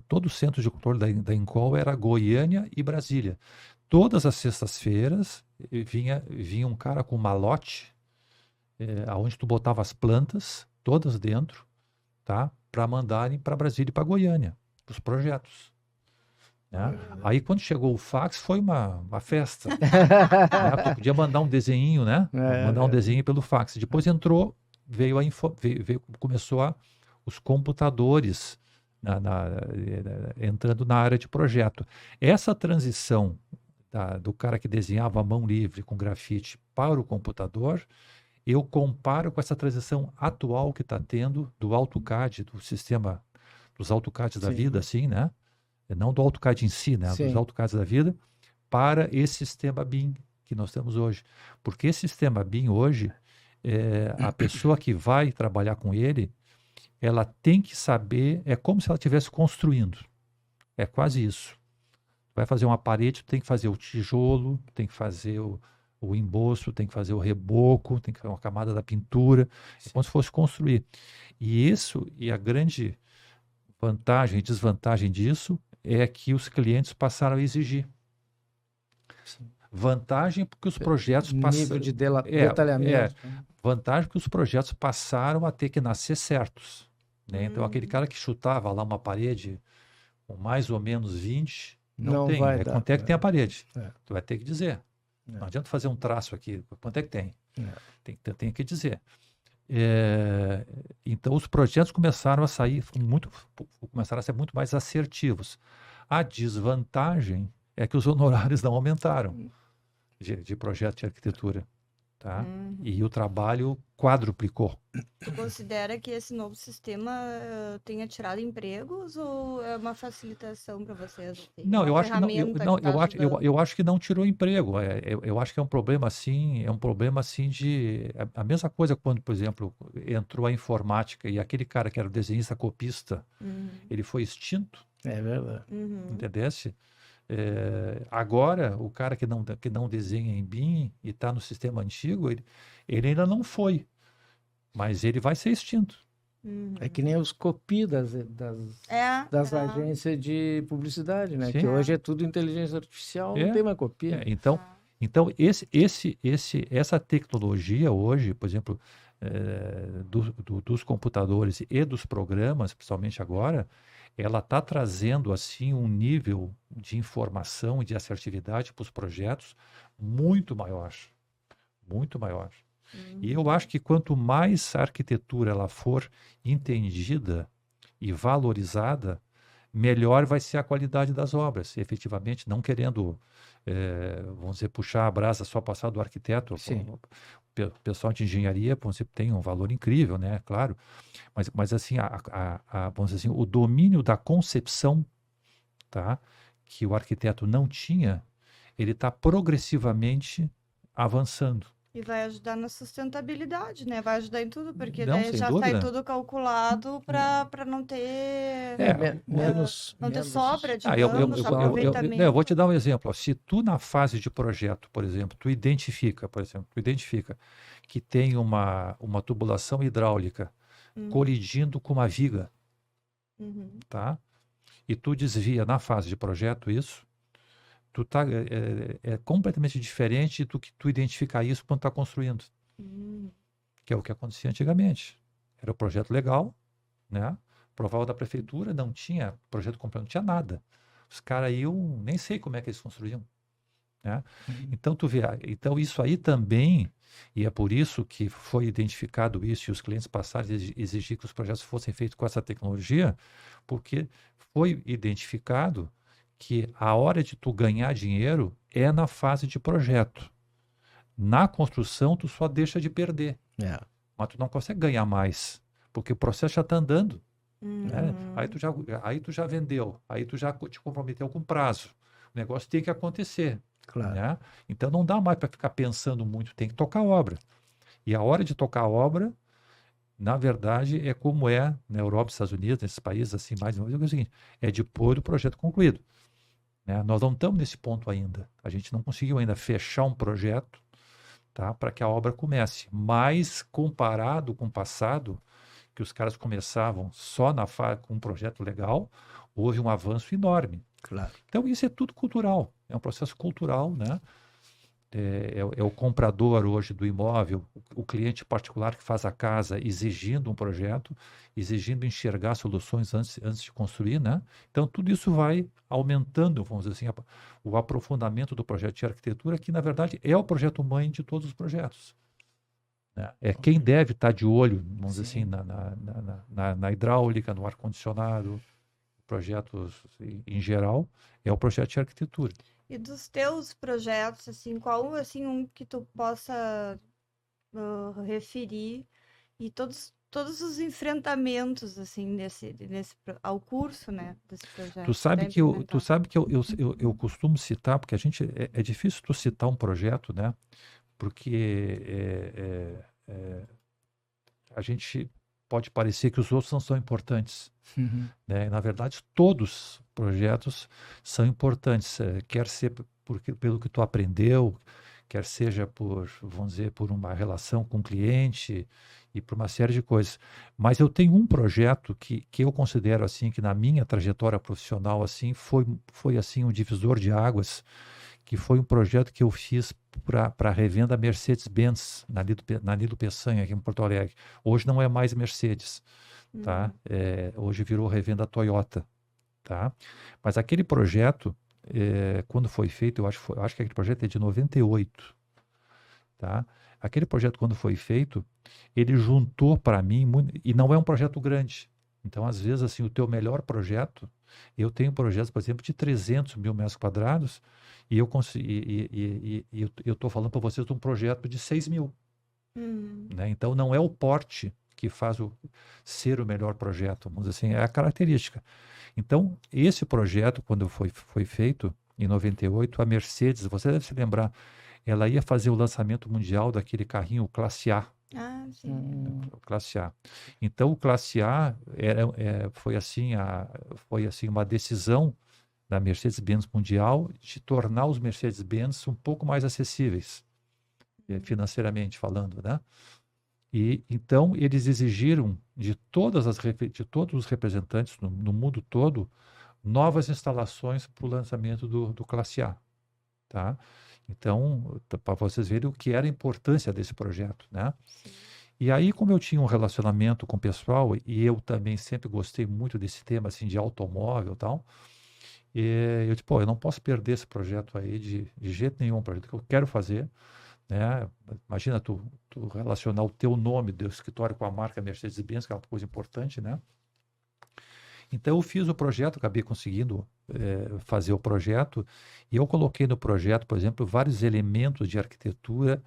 todo o centro de controle da Incol era Goiânia e Brasília. Todas as sextas-feiras vinha um cara com um malote, onde tu botava as plantas, todas dentro, tá? Para mandarem para Brasília e para Goiânia, os projetos. Né? Aí, quando chegou o fax, foi uma festa. Né? Tu podia mandar um desenho, né? Mandar um desenho pelo fax. Depois começou os computadores entrando na área de projeto. Essa transição do cara que desenhava à mão livre com grafite para o computador, eu comparo com essa transição atual que está tendo do AutoCAD, do sistema dos AutoCADs da vida, assim, né? Não do AutoCAD em si, né? Dos AutoCADs da vida, para esse sistema BIM que nós temos hoje. Porque esse sistema BIM hoje, a pessoa que vai trabalhar com ele, ela tem que saber, é como se ela estivesse construindo. É quase isso. Vai fazer uma parede, tem que fazer o tijolo, tem que fazer o emboço, tem que fazer o reboco, tem que fazer uma camada da pintura, é como se fosse construir. E a grande vantagem e desvantagem disso é que os clientes passaram a exigir. Vantagem porque os projetos Nível de detalhamento. Vantagem porque os projetos passaram a ter que nascer certos. Né? Então, aquele cara que chutava lá uma parede com mais ou menos 20, não tem. Quanto é que tem a parede? Tu vai ter que dizer. Não adianta fazer um traço aqui. Quanto é que tem? Tem que dizer. Então, os projetos começaram a ser muito mais assertivos. A desvantagem é que os honorários não aumentaram de projeto de arquitetura. Tá? E o trabalho quadruplicou. Tu considera que esse novo sistema tenha tirado empregos ou é uma facilitação para vocês? Não, eu acho que eu acho que não tirou emprego. Eu acho que é um problema assim, de a mesma coisa quando, por exemplo, entrou a informática e aquele cara que era o desenhista copista, ele foi extinto. É verdade. Entendesse? Agora, o cara que não desenha em BIM e está no sistema antigo, ele ainda não foi, mas ele vai ser extinto. É que nem os copy das agências de publicidade, né? Sim. Que hoje é tudo inteligência artificial, não tem mais copia. Então essa tecnologia hoje, por exemplo, dos computadores e dos programas, principalmente agora, ela está trazendo assim um nível de informação e de assertividade para os projetos muito maior, muito maior. E eu acho que quanto mais a arquitetura ela for entendida e valorizada, melhor vai ser a qualidade das obras. E, efetivamente, não querendo, vamos dizer, puxar a brasa só passar do arquiteto. O pessoal de engenharia, vamos dizer, tem um valor incrível, né? Claro. Mas assim, vamos dizer assim, o domínio da concepção, tá? Que o arquiteto não tinha, ele está progressivamente avançando. E vai ajudar na sustentabilidade, né? Vai ajudar em tudo, porque Não, daí sem já dúvida. sai tudo calculado para não ter não ter sobra, digamos, aproveitamento. Eu vou te dar um exemplo. Se tu na fase de projeto, por exemplo, tu identifica que tem uma tubulação hidráulica colidindo com uma viga, tá? E tu desvia na fase de projeto isso, é completamente diferente do que tu identificar isso quando está construindo. Que é o que acontecia antigamente. Era o projeto legal, né? aprovava da prefeitura, não tinha projeto completo, não tinha nada. Os caras iam, nem sei como é que eles construíam, né? Então, tu vê, então isso aí também, e é por isso que foi identificado isso, e os clientes passaram a exigir que os projetos fossem feitos com essa tecnologia, porque foi identificado que a hora de tu ganhar dinheiro é na fase de projeto. Na construção, tu só deixa de perder, mas tu não consegue ganhar mais, porque o processo já está andando, né? Aí tu já vendeu, aí tu já te comprometeu com prazo. O negócio tem que acontecer. Claro. Né? Então não dá mais para ficar pensando muito, tem que tocar a obra. E a hora de tocar a obra, na verdade, é como é na Europa, nos Estados Unidos, nesses países assim, mais ou menos, é o seguinte, é depois do projeto concluído. Né? Nós não estamos nesse ponto ainda. A gente não conseguiu ainda fechar um projeto, tá, para que a obra comece. Mas comparado com o passado, que os caras começavam só com um projeto legal, houve um avanço enorme. Claro. Então isso é tudo cultural, é um processo cultural, né? É o comprador hoje do imóvel, o cliente particular que faz a casa exigindo um projeto, exigindo enxergar soluções antes de construir, né? Então tudo isso vai aumentando, vamos dizer assim, o aprofundamento do projeto de arquitetura, que na verdade é o projeto mãe de todos os projetos. Né? É quem deve estar de olho, vamos dizer assim, na hidráulica, no ar-condicionado, projetos em geral, é o projeto de arquitetura. E dos teus projetos, assim, qual assim um que tu possa referir e todos os enfrentamentos assim nesse ao curso, né, desse projeto? Tu sabe que eu costumo citar, porque a gente é difícil tu citar um projeto, né? Porque a gente pode parecer que os outros não são importantes. Né? Na verdade, todos os projetos são importantes, quer ser pelo que tu aprendeu, quer seja vamos dizer, por uma relação com o cliente e por uma série de coisas. Mas eu tenho um projeto que eu considero assim, que na minha trajetória profissional assim, foi assim um divisor de águas, que foi um projeto que eu fiz para a revenda Mercedes-Benz, na Nilo Peçanha, aqui em Porto Alegre. Hoje não é mais Mercedes. Tá? Hoje virou revenda Toyota, tá? Mas aquele projeto, quando foi feito, eu acho que aquele projeto é de 98, tá? Aquele projeto, quando foi feito, ele juntou para mim, e não é um projeto grande. Então, às vezes, assim, o teu melhor projeto, eu tenho projetos, por exemplo, de 300 mil metros quadrados, e eu estou falando para vocês de um projeto de 6 mil. Né? Então, não é o porte que faz ser o melhor projeto, vamos dizer assim, é a característica. Então, esse projeto, quando foi feito, em 98, a Mercedes, você deve se lembrar, ela ia fazer o lançamento mundial daquele carrinho Classe A. Ah, sim. Classe A. Então, o Classe A foi assim uma decisão da Mercedes-Benz Mundial de tornar os Mercedes-Benz um pouco mais acessíveis, financeiramente falando, né? E então eles exigiram de todos os representantes no mundo todo novas instalações para o lançamento do Classe A, tá? Então, para vocês verem o que era a importância desse projeto, né? Sim. E aí, como eu tinha um relacionamento com o pessoal, e eu também sempre gostei muito desse tema, assim, de automóvel e tal, eu disse, pô, eu não posso perder esse projeto aí de jeito nenhum, um projeto que eu quero fazer, né? Imagina tu relacionar o teu nome do escritório com a marca Mercedes-Benz, que é uma coisa importante, né? Então eu fiz o projeto, acabei conseguindo fazer o projeto, e eu coloquei no projeto, por exemplo, vários elementos de arquitetura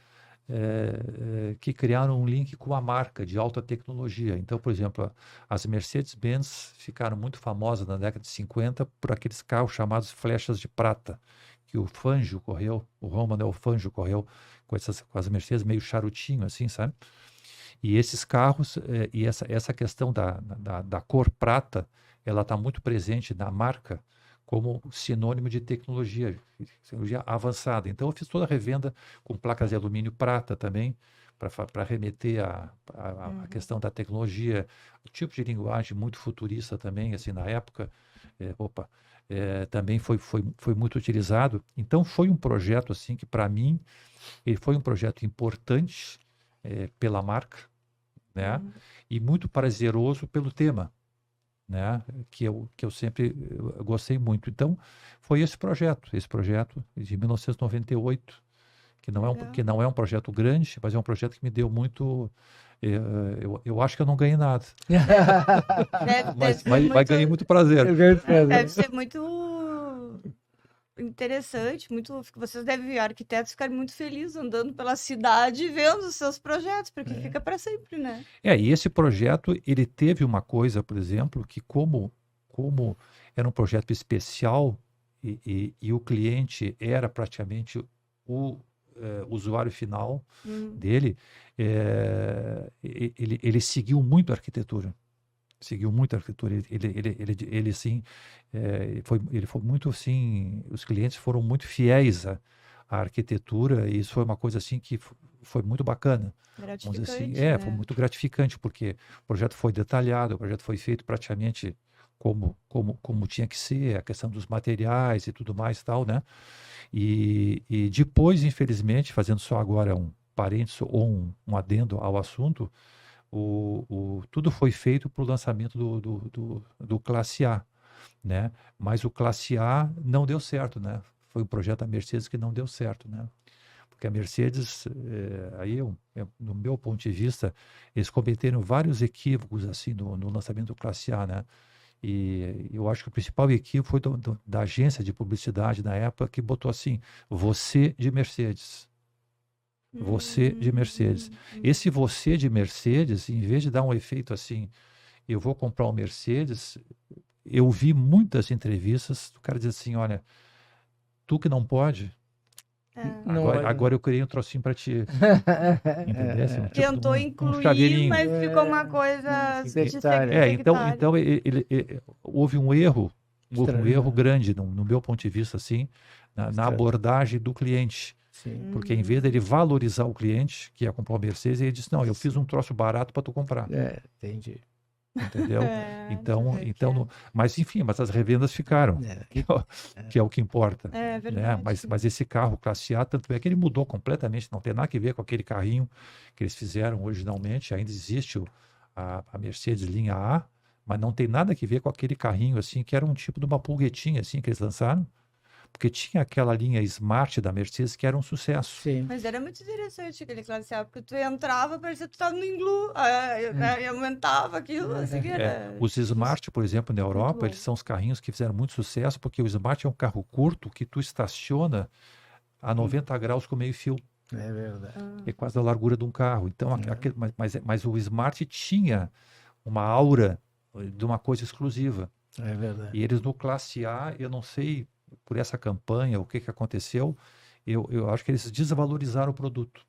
que criaram um link com a marca de alta tecnologia. Então, por exemplo, as Mercedes-Benz ficaram muito famosas na década de 50 por aqueles carros chamados flechas de prata, que o Fangio correu, o Romano Fangio correu com as Mercedes meio charutinho, assim, sabe? E esses carros, e essa questão da cor prata, ela está muito presente na marca como sinônimo de tecnologia avançada. Então, eu fiz toda a revenda com placas de alumínio prata também, para remeter à questão da tecnologia, o tipo de linguagem muito futurista também, assim, na época, também foi muito utilizado. Então, foi um projeto, assim, que para mim, ele foi um projeto importante pela marca, né? E muito prazeroso pelo tema, né? Que eu sempre gostei muito. Então, foi esse projeto de 1998, que não é um projeto grande, mas é um projeto que me deu muito. Eu acho que eu não ganhei nada, mas ganhei muito prazer. Deve ser muito interessante, vocês devem, arquitetos, ficarem muito felizes andando pela cidade e vendo os seus projetos, porque fica para sempre, né? E esse projeto, ele teve uma coisa, por exemplo, que como era um projeto especial e o cliente era praticamente o usuário final dele, ele seguiu muito a arquitetura. Ele assim, ele foi muito assim, os clientes foram muito fiéis à arquitetura, e isso foi uma coisa assim que foi muito bacana. Vamos dizer assim, Gratificante, foi né? muito gratificante, porque o projeto foi detalhado, o projeto foi feito praticamente como tinha que ser, a questão dos materiais e tudo mais e tal, né? E depois, infelizmente, fazendo só agora um parênteses ou um adendo ao assunto, tudo foi feito para o lançamento do Classe A, né? Mas o Classe A não deu certo, né? Foi um projeto da Mercedes que não deu certo, né? Porque a Mercedes, no meu ponto de vista, eles cometeram vários equívocos assim no lançamento do Classe A, né? E eu acho que o principal equívoco foi da agência de publicidade na época, que botou assim: você de Mercedes. Você de Mercedes. Esse você de Mercedes, em vez de dar um efeito assim, eu vou comprar um Mercedes, eu vi muitas entrevistas do cara dizer assim: olha, tu que não pode, agora eu criei um trocinho para ti. Entendeu? Assim, Tentou incluir, mas ficou uma coisa sectária. Então houve um erro. Houve um erro grande, no meu ponto de vista, assim, na abordagem do cliente. Sim. Porque em vez dele valorizar o cliente que ia comprar o Mercedes, ele disse: não, eu fiz um troço barato para tu comprar. Entendi. Entendeu? Mas enfim, mas as revendas ficaram, que é o que importa. É verdade. Né? Mas esse carro Classe A, tanto é que ele mudou completamente, não tem nada a ver com aquele carrinho que eles fizeram originalmente. Ainda existe a Mercedes linha A, mas não tem nada a ver com aquele carrinho assim, que era um tipo de uma pulguetinha assim, que eles lançaram. Porque tinha aquela linha Smart da Mercedes que era um sucesso. Sim. Mas era muito interessante aquele Classe A, porque tu entrava, parecia que tu estava no Iglu, e aumentava aquilo, assim, Os Smart, por exemplo, na Europa, eles são os carrinhos que fizeram muito sucesso, porque o Smart é um carro curto que tu estaciona a 90 graus com meio fio. É verdade. É quase a largura de um carro. Então, mas o Smart tinha uma aura de uma coisa exclusiva. É verdade. E eles no Classe A, eu não sei por essa campanha, o que aconteceu, eu acho que eles desvalorizaram o produto,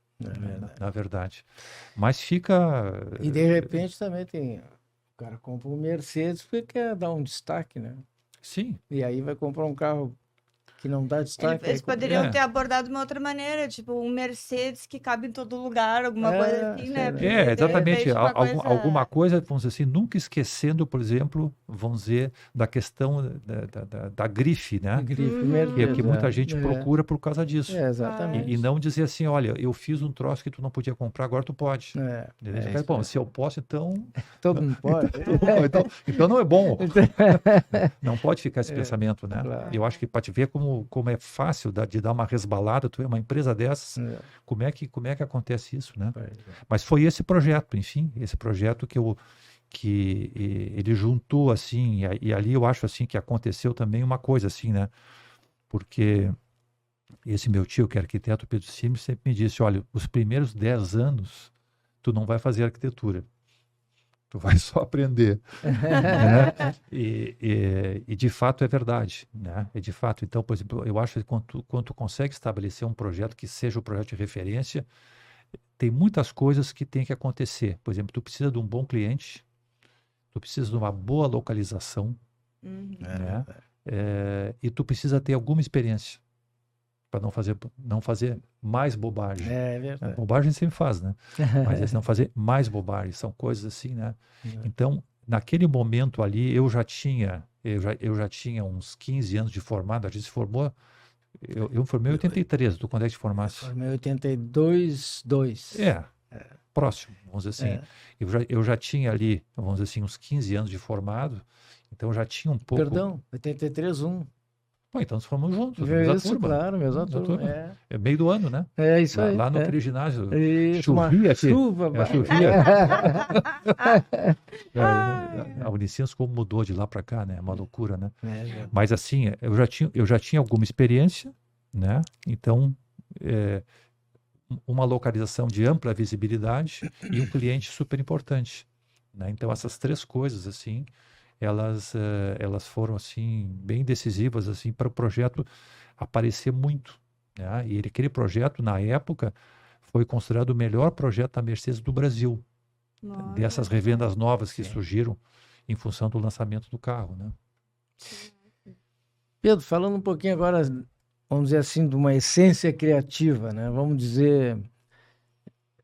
na verdade. Mas fica... E de repente também tem... O cara compra um Mercedes porque quer dar um destaque, né? Sim. E aí vai comprar um carro que não dá destaque. Eles poderiam ter abordado de uma outra maneira, tipo um Mercedes que cabe em todo lugar, alguma coisa assim, né? Porque exatamente. Alguma coisa, vamos dizer assim, nunca esquecendo, por exemplo, vamos dizer, da questão da grife, né? Que muita gente procura por causa disso. Exatamente. E não dizer assim: olha, eu fiz um troço que tu não podia comprar, agora tu pode. Bom, se eu posso, então... Todo mundo pode. então não é bom. Não pode ficar esse pensamento, né? Claro. Eu acho que para te ver como é fácil de dar uma resbalada, tu é uma empresa dessas, como é que acontece isso, né? Mas foi esse projeto, enfim, esse projeto que ele juntou, assim, e ali eu acho, assim, que aconteceu também uma coisa, assim, né? Porque esse meu tio, que é arquiteto, Pedro Simes, sempre me disse: olha, os primeiros 10 anos, tu não vai fazer arquitetura. Tu vai só aprender. Né? E de fato é verdade. Né? De fato. Então, por exemplo, eu acho que quando tu consegue estabelecer um projeto que seja um projeto de referência, tem muitas coisas que tem que acontecer. Por exemplo, tu precisa de um bom cliente, tu precisa de uma boa localização, né? E tu precisa ter alguma experiência para não fazer mais bobagem. É verdade. Bobagem sempre faz, né? Mas não fazer mais bobagem, são coisas assim, né? Então, naquele momento ali, eu já tinha uns 15 anos de formado. A gente se formou, eu me formei em 83, tu quando é que te formaste? Formei em 82, 2. próximo, vamos dizer assim. Eu já tinha ali, vamos dizer assim, uns 15 anos de formado, então eu já tinha um pouco... Perdão, 83, 1. Pô, então nós fomos juntos, mesma Isso, turma. claro, mesma Mesma turma. turma. É meio do ano, né? É isso aí. Lá no aquele ginásio. Isso, uma Chovia aqui. chuva. Chovia. A Unicinos como mudou de lá para cá, né? É uma loucura, né? Mas assim, eu já tinha alguma experiência, né? Então, uma localização de ampla visibilidade e um cliente super importante, né? Então, essas três coisas, assim, elas foram, assim, bem decisivas, assim, para o projeto aparecer muito, né? E aquele projeto, na época, foi considerado o melhor projeto da Mercedes do Brasil, dessas revendas novas que surgiram em função do lançamento do carro, né? Pedro, falando um pouquinho agora, vamos dizer assim, de uma essência criativa, né? Vamos dizer,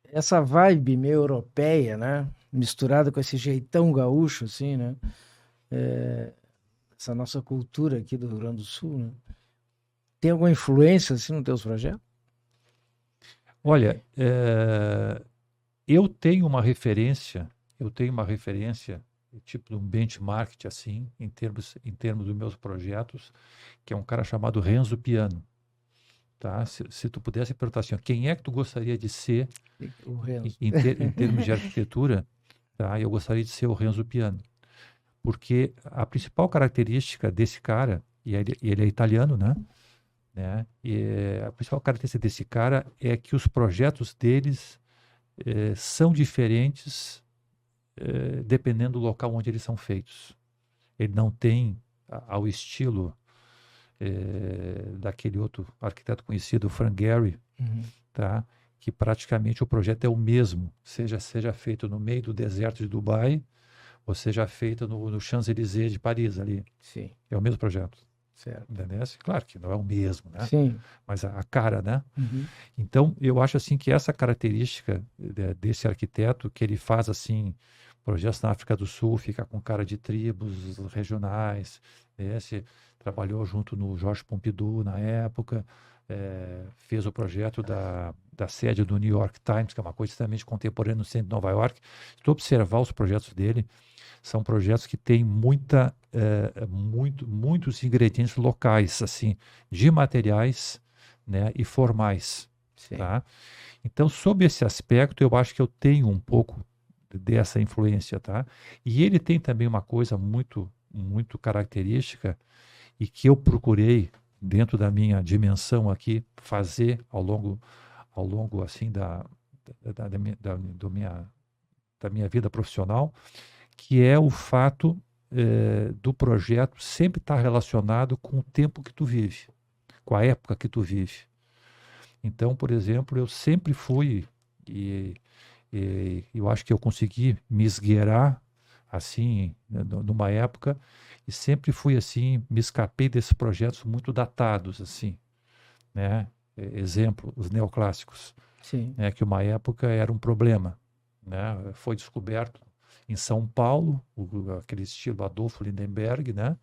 essa vibe meio europeia, né? Misturada com esse jeitão gaúcho, assim, né? Essa nossa cultura aqui do Rio Grande do Sul, né? Tem alguma influência, assim, nos teus projetos? Olha, eu tenho uma referência, tipo de um benchmark, assim, em termos dos meus projetos, que é um cara chamado Renzo Piano. Tá? Se tu pudesse perguntar assim, ó, quem é que tu gostaria de ser O Renzo. em termos de arquitetura, tá? Eu gostaria de ser o Renzo Piano. Porque a principal característica desse cara, e ele é italiano, né? E a principal característica desse cara é que os projetos deles são diferentes dependendo do local onde eles são feitos. Ele não tem ao estilo daquele outro arquiteto conhecido, Frank Gehry, tá? Que praticamente o projeto é o mesmo, seja feito no meio do deserto de Dubai, ou seja feito no Champs-Élysées de Paris ali. Sim. É o mesmo projeto. Certo. Entendeu? Claro que não é o mesmo, né? Sim. Mas a cara, né? Então, eu acho assim que essa característica desse arquiteto, que ele faz assim, projetos na África do Sul, fica com cara de tribos regionais, trabalhou junto no Georges Pompidou na época, fez o projeto da sede do New York Times, que é uma coisa extremamente contemporânea no centro de Nova York. Se tu observar os projetos dele, são projetos que têm muitos ingredientes locais, assim, de materiais, né, e formais. Tá? Então, sob esse aspecto, eu acho que eu tenho um pouco dessa influência. Tá? E ele tem também uma coisa muito, muito característica e que eu procurei, dentro da minha dimensão aqui, fazer ao longo assim, da minha vida profissional, que é o fato do projeto sempre estar relacionado com o tempo que tu vive, com a época que tu vive. Então, por exemplo, eu sempre fui, e eu acho que eu consegui me esgueirar, assim, numa época, e sempre fui assim, me escapei desses projetos muito datados, assim, né? Exemplo, os neoclássicos, né? Que uma época era um problema, né? Foi descoberto em São Paulo, aquele estilo Adolfo Lindenberg, né?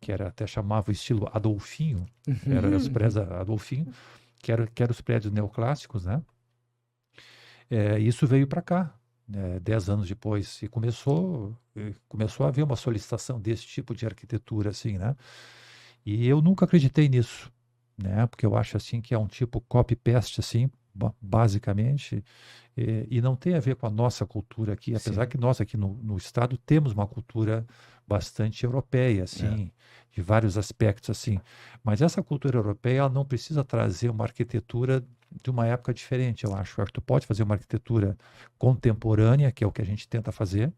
Que até chamava o estilo Adolfinho, era os prédios Adolfinho, que eram os prédios neoclássicos, né? Isso veio para cá, 10 anos depois, e começou a haver uma solicitação desse tipo de arquitetura, assim, né? E eu nunca acreditei nisso, né? Porque eu acho assim que é um tipo copy-paste, assim, basicamente, e não tem a ver com a nossa cultura aqui, apesar que nós aqui no estado temos uma cultura bastante europeia, assim, de vários aspectos, assim. Mas essa cultura europeia, ela não precisa trazer uma arquitetura de uma época diferente, eu acho. Eu acho que tu pode fazer uma arquitetura contemporânea, que é o que a gente tenta fazer,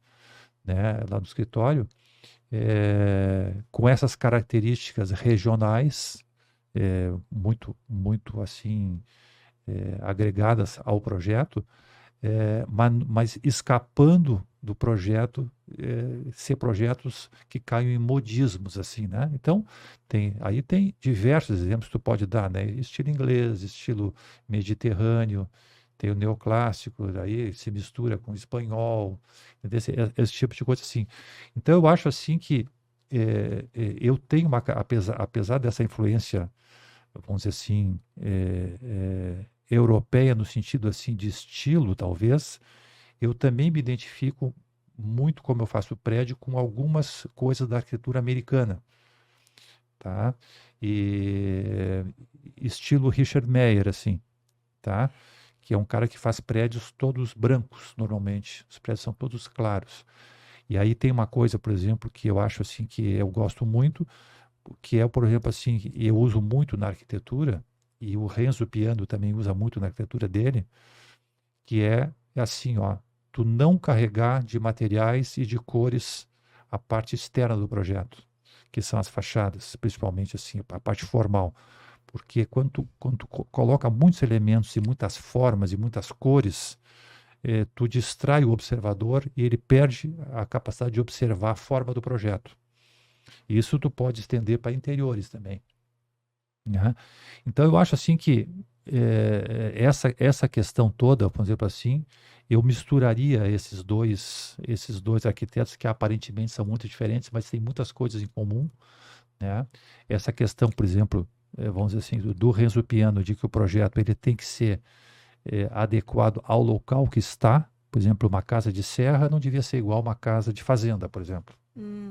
né, lá no escritório, com essas características regionais, muito, muito assim, agregadas ao projeto, mas escapando do projeto, ser projetos que caem em modismos, assim, né? Então, aí tem diversos exemplos que tu pode dar, né? Estilo inglês, estilo mediterrâneo, tem o neoclássico, daí se mistura com o espanhol, esse tipo de coisa assim. Então, eu acho assim que eu tenho apesar dessa influência, vamos dizer assim, europeia no sentido assim de estilo, talvez, eu também me identifico muito, como eu faço prédio, com algumas coisas da arquitetura americana, tá? E estilo Richard Meier, assim, tá? Que é um cara que faz prédios todos brancos, normalmente. Os prédios são todos claros. E aí tem uma coisa, por exemplo, que eu acho assim que eu gosto muito, que é, por exemplo, assim, eu uso muito na arquitetura, e o Renzo Piano também usa muito na arquitetura dele, que é assim, ó, tu não carregar de materiais e de cores a parte externa do projeto, que são as fachadas, principalmente assim, a parte formal. Porque quando tu coloca muitos elementos e muitas formas e muitas cores, tu distrai o observador e ele perde a capacidade de observar a forma do projeto. Isso tu pode estender para interiores também, né? Então eu acho assim que essa questão toda, por exemplo assim, eu misturaria esses dois arquitetos que aparentemente são muito diferentes, mas têm muitas coisas em comum, né? Essa questão, por exemplo, vamos dizer assim, do Renzo Piano, de que o projeto ele tem que ser adequado ao local que está. Por exemplo, uma casa de serra não devia ser igual a uma casa de fazenda, por exemplo.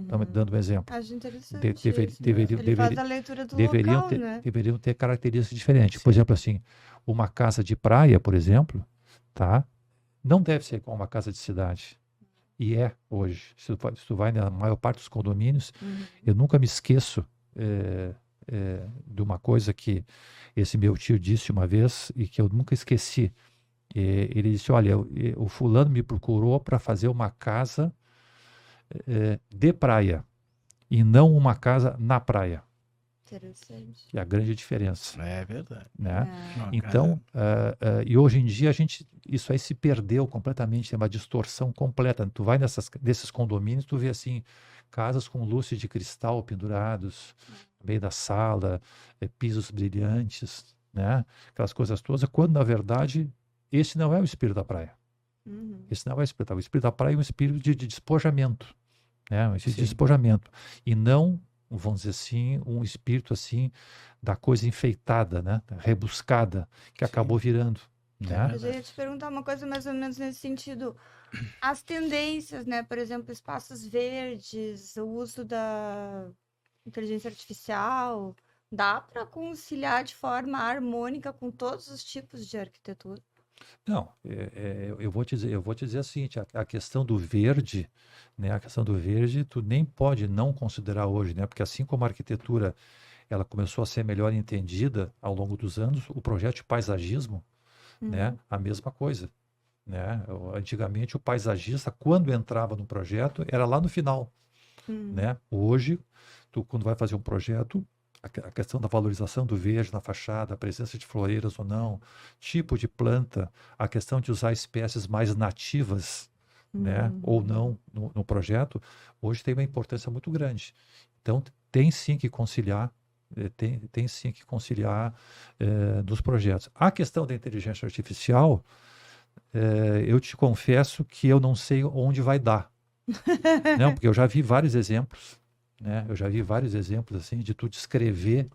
Estamos dando um exemplo. Acho interessante isso. Deveriam, Ele faz a leitura do local, né? deveriam ter características diferentes. Sim. Por exemplo, assim, uma casa de praia, por exemplo, tá? Não deve ser igual uma casa de cidade. E é hoje. Se tu vai na maior parte dos condomínios, eu nunca me esqueço de uma coisa que esse meu tio disse uma vez e que eu nunca esqueci. Ele disse, olha, o fulano me procurou para fazer uma casa de praia e não uma casa na praia. Interessante. Que é a grande diferença, É verdade. né? Uma Então, e hoje em dia isso aí se perdeu completamente, tem uma distorção completa. Tu vai nesses condomínios, tu vê assim, casas com lustres de cristal pendurados no meio da sala, pisos brilhantes, né? Aquelas coisas todas, quando na verdade esse não é o espírito da praia. Esse não é o espírito. O espírito da praia é um espírito de despojamento, né? Um espírito de Sim. despojamento. E não, vamos dizer assim, um espírito assim da coisa enfeitada, né? Rebuscada, que Sim. acabou virando, né? Eu já ia te perguntar uma coisa mais ou menos nesse sentido. As tendências, né? Por exemplo, espaços verdes, o uso da inteligência artificial, dá para conciliar de forma harmônica com todos os tipos de arquitetura? Não, eu vou te dizer o seguinte, a questão do verde, né? A questão do verde, tu nem pode não considerar hoje, né? Porque assim como a arquitetura ela começou a ser melhor entendida ao longo dos anos, o projeto de paisagismo, né? A mesma coisa, né? Antigamente o paisagista, quando entrava no projeto, era lá no final, né? Hoje, tu quando vai fazer um projeto, a questão da valorização do verde na fachada, a presença de floreiras ou não, tipo de planta, a questão de usar espécies mais nativas, né? Ou não no projeto, hoje tem uma importância muito grande. Então, tem sim que conciliar, tem sim que conciliar nos projetos. A questão da inteligência artificial, eu te confesso que eu não sei onde vai dar. Não, porque eu já vi vários exemplos, né? Eu já vi vários exemplos assim de tu descrever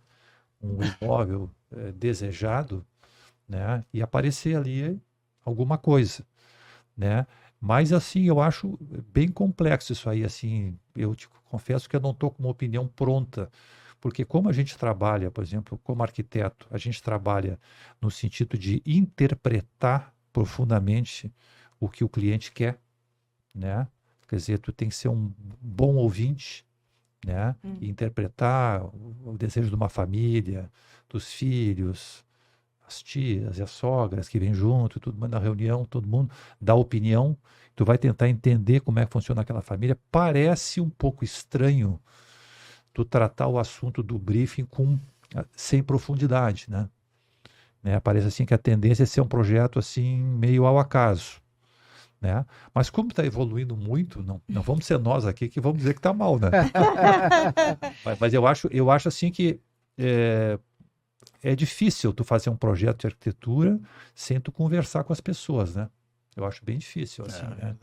um imóvel desejado, né? E aparecer ali alguma coisa, né? Mas assim, eu acho bem complexo isso aí, assim, eu te confesso que eu não estou com uma opinião pronta, porque como a gente trabalha, por exemplo, como arquiteto, a gente trabalha no sentido de interpretar profundamente o que o cliente quer, né? Quer dizer, tu tem que ser um bom ouvinte, né? E interpretar o desejo de uma família, dos filhos, as tias e as sogras que vêm junto, tudo na reunião, todo mundo dá opinião, tu vai tentar entender como é que funciona aquela família. Parece um pouco estranho tu tratar o assunto do briefing sem profundidade, né? Parece assim que a tendência é ser um projeto assim meio ao acaso, né? Mas como está evoluindo muito, não vamos ser nós aqui que vamos dizer que está mal, né? mas eu acho assim que é difícil tu fazer um projeto de arquitetura sem tu conversar com as pessoas, né? Eu acho bem difícil, assim, né?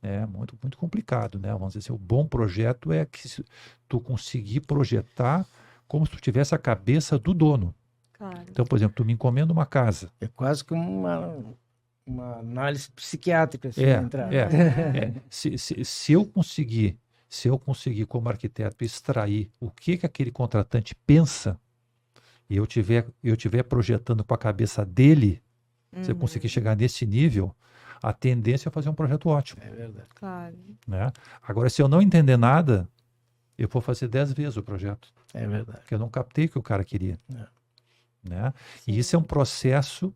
É muito, muito complicado, né? Vamos dizer assim, o bom projeto é que tu conseguir projetar como se tu tivesse a cabeça do dono. Claro. Então, por exemplo, tu me encomenda uma casa. É quase que uma uma análise psiquiátrica, assim, É, entrar. Se eu conseguir, como arquiteto, extrair o que aquele contratante pensa, e eu tiver projetando com a cabeça dele, se eu conseguir chegar nesse nível, a tendência é fazer um projeto ótimo, É verdade. Claro. né? Agora, se eu não entender nada, eu vou fazer 10 vezes o projeto, É verdade. porque eu não captei o que o cara queria, né? E isso é um processo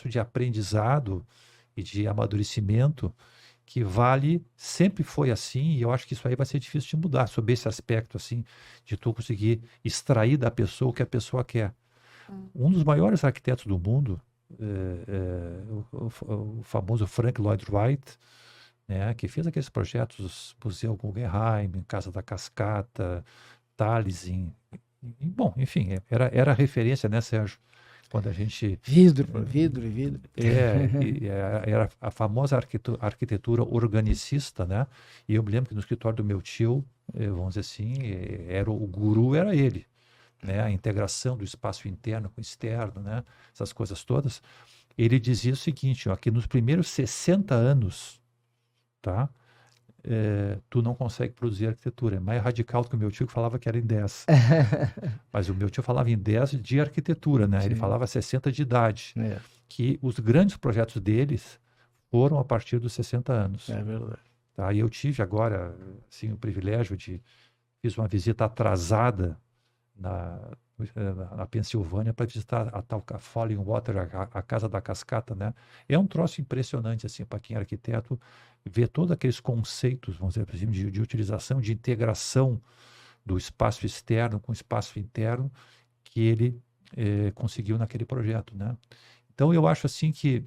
de aprendizado e de amadurecimento que sempre foi assim, e eu acho que isso aí vai ser difícil de mudar, sob esse aspecto, assim, de tu conseguir extrair da pessoa o que a pessoa quer. Um dos maiores arquitetos do mundo, o famoso Frank Lloyd Wright, né, que fez aqueles projetos, Museu Guggenheim, Casa da Cascata, Tallinn, bom, enfim, era referência, né, Sérgio? Quando a gente... Vidro. Era a famosa arquitetura organicista, né? E eu me lembro que no escritório do meu tio, vamos dizer assim, o guru era ele, né? A integração do espaço interno com o externo, né? Essas coisas todas. Ele dizia o seguinte, ó, que nos primeiros 60 anos, tá? Tu não consegue produzir arquitetura. É mais radical do que o meu tio, que falava que era em 10. Mas o meu tio falava em 10 de arquitetura, né? Ele falava 60 de idade. Que os grandes projetos deles foram a partir dos 60 anos. É verdade. Tá? E eu tive agora, assim, o privilégio fiz uma visita atrasada na Pensilvânia para visitar a tal Falling Water, a Casa da Cascata, né? É um troço impressionante, assim, para quem é arquiteto, ver todos aqueles conceitos, vamos dizer assim, de utilização, de integração do espaço externo com o espaço interno que ele conseguiu naquele projeto, né? Então, eu acho assim que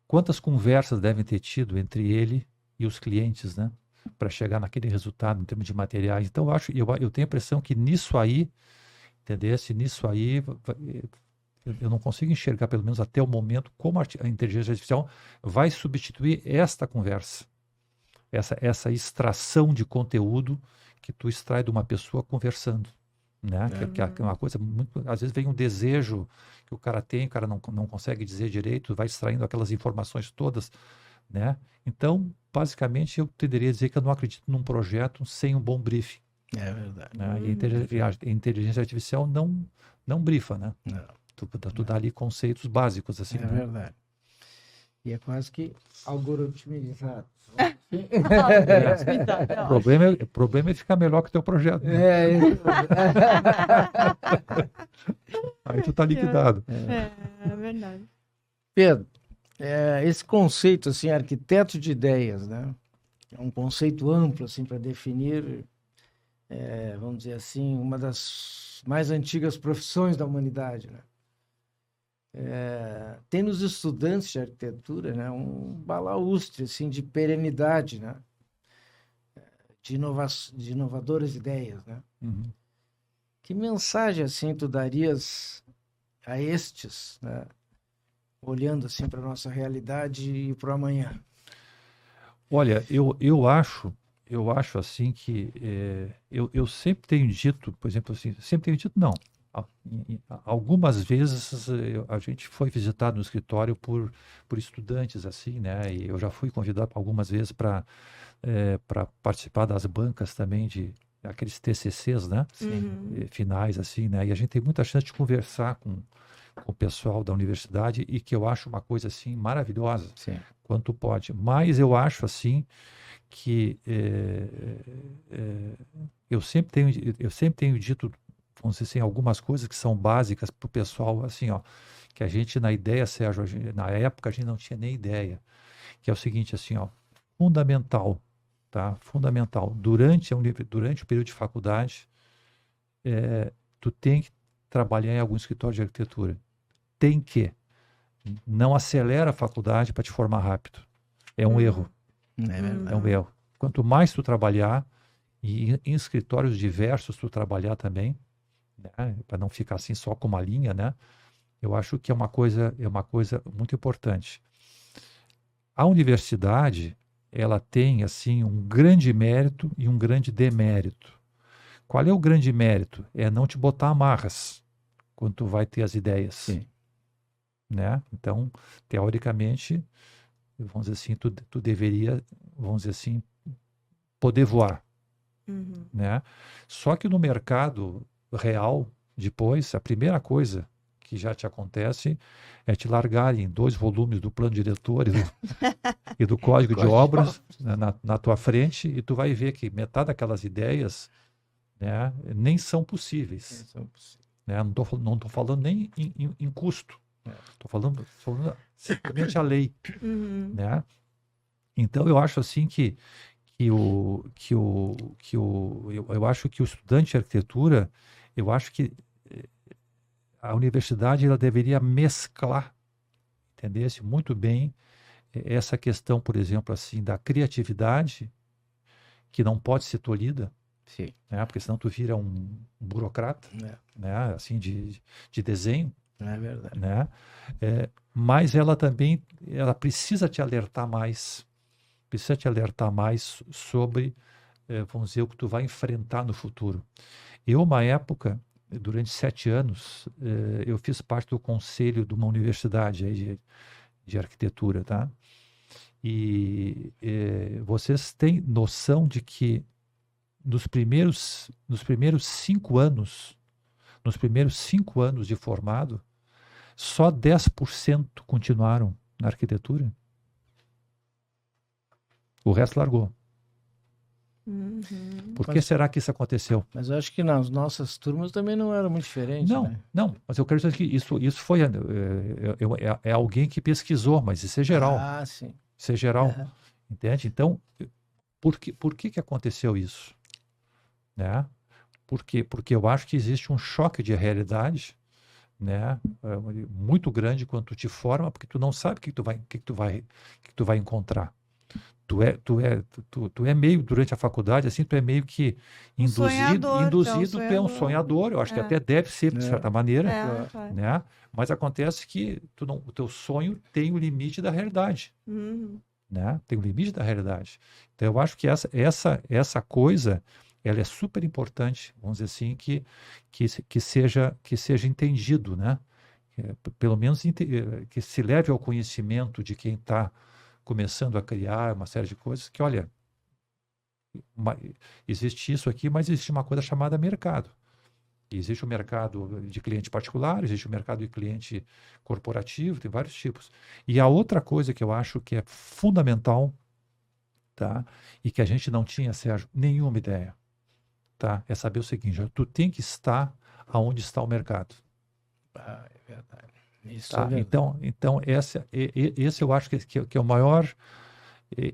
quantas conversas devem ter tido entre ele e os clientes, né? Para chegar naquele resultado em termos de materiais. Então, eu tenho a impressão que nisso aí, entendesse? Nisso aí, eu não consigo enxergar, pelo menos até o momento, como a inteligência artificial vai substituir esta conversa. Essa extração de conteúdo que tu extrai de uma pessoa conversando, né? Que é uma coisa muito... Às vezes vem um desejo que o cara tem, o cara não consegue dizer direito, vai extraindo aquelas informações todas, né? Então, basicamente, eu tenderia a dizer que eu não acredito num projeto sem um bom briefing. É verdade. Né? E a inteligência artificial não brifa, né? Não. Tu dá ali conceitos básicos, assim, É né? verdade. E é quase que algoritmizado. O problema é ficar melhor que o teu projeto. Né? Aí tu tá liquidado. É verdade. Pedro, esse conceito, assim, arquiteto de ideias, né? É um conceito amplo, assim, para definir, vamos dizer assim, uma das mais antigas profissões da humanidade, né? Tem nos estudantes de arquitetura, né, um balaústre, assim, de perenidade, né? De inovadoras ideias, né? Uhum. Que mensagem, assim, tu darias a estes, né? Olhando assim para a nossa realidade e para o amanhã? Olha, eu acho assim que eu sempre tenho dito, por exemplo, assim, sempre tenho dito não. Algumas vezes a gente foi visitado no escritório por estudantes, assim, né? E eu já fui convidado algumas vezes para participar das bancas também de aqueles TCCs, né? Finais, assim, né? E a gente tem muita chance de conversar com o pessoal da universidade e que eu acho uma coisa assim maravilhosa. Sim. Quanto pode. Mas eu acho assim que eu sempre tenho dito, vamos dizer assim, algumas coisas que são básicas para o pessoal, assim, ó, que a gente na ideia, Sérgio, na época a gente não tinha nem ideia, que é o seguinte, assim, ó, fundamental, tá? Fundamental. Durante o período de faculdade, tu tem que trabalhar em algum escritório de arquitetura. Tem que. Não acelera a faculdade para te formar rápido. É um erro. É um erro. Quanto mais tu trabalhar, e em escritórios diversos tu trabalhar também, né, para não ficar assim só com uma linha, né? Eu acho que é uma coisa muito importante. A universidade, ela tem assim um grande mérito e um grande demérito. Qual é o grande mérito? É não te botar amarras quando tu vai ter as ideias. Sim. né? Então, teoricamente, vamos dizer assim, tu deveria, vamos dizer assim, poder voar, Uhum. né? Só que no mercado real, depois, a primeira coisa que já te acontece é te largarem 2 volumes do plano diretor e do código de obras, né, na tua frente, e tu vai ver que metade daquelas ideias, né, nem são possíveis, né? Não tô falando nem em custo, estou falando simplesmente a lei, Uhum. né? Então eu acho assim eu acho que o estudante de arquitetura, eu acho que a universidade ela deveria mesclar, entendesse, muito bem essa questão, por exemplo, assim, da criatividade, que não pode ser tolhida, Sim. né? Porque senão tu vira um burocrata, né? Assim, de desenho, É verdade. né? Mas ela também, ela precisa te alertar mais sobre, vamos dizer, o que tu vai enfrentar no futuro. Eu, uma época, durante 7 anos, eu fiz parte do conselho de uma universidade aí de arquitetura, tá? E vocês têm noção de que nos primeiros 5 anos, nos primeiros 5 anos de formado, só 10% continuaram na arquitetura? O resto largou. Uhum. Por que será que isso aconteceu? Mas eu acho que nas nossas turmas também não era muito diferente, né? Não, mas eu quero dizer que isso foi alguém que pesquisou, mas isso é geral. Ah, sim. Isso é geral, Aham. entende? Então, por que aconteceu isso? Né? Por quê? Porque eu acho que existe um choque de realidade, né, muito grande quando tu te forma, porque tu não sabe o que tu vai encontrar. Tu é meio, durante a faculdade, assim, tu é meio que induzido, tu é um sonhador, eu acho que até deve ser, de certa maneira, né? Mas acontece que o teu sonho tem o limite da realidade, Uhum. né? Tem o limite da realidade. Então, eu acho que essa coisa, ela é super importante, vamos dizer assim, que seja entendido, né? Pelo menos que se leve ao conhecimento de quem está começando a criar uma série de coisas, que, olha, existe isso aqui, mas existe uma coisa chamada mercado. Existe o mercado de cliente particular, existe o mercado de cliente corporativo, tem vários tipos. E a outra coisa que eu acho que é fundamental, tá? E que a gente não tinha, Sérgio, nenhuma ideia, tá? É saber o seguinte: tu tem que estar aonde está o mercado. Ah, é verdade. Isso Tá? é verdade. Então esse eu acho que é o maior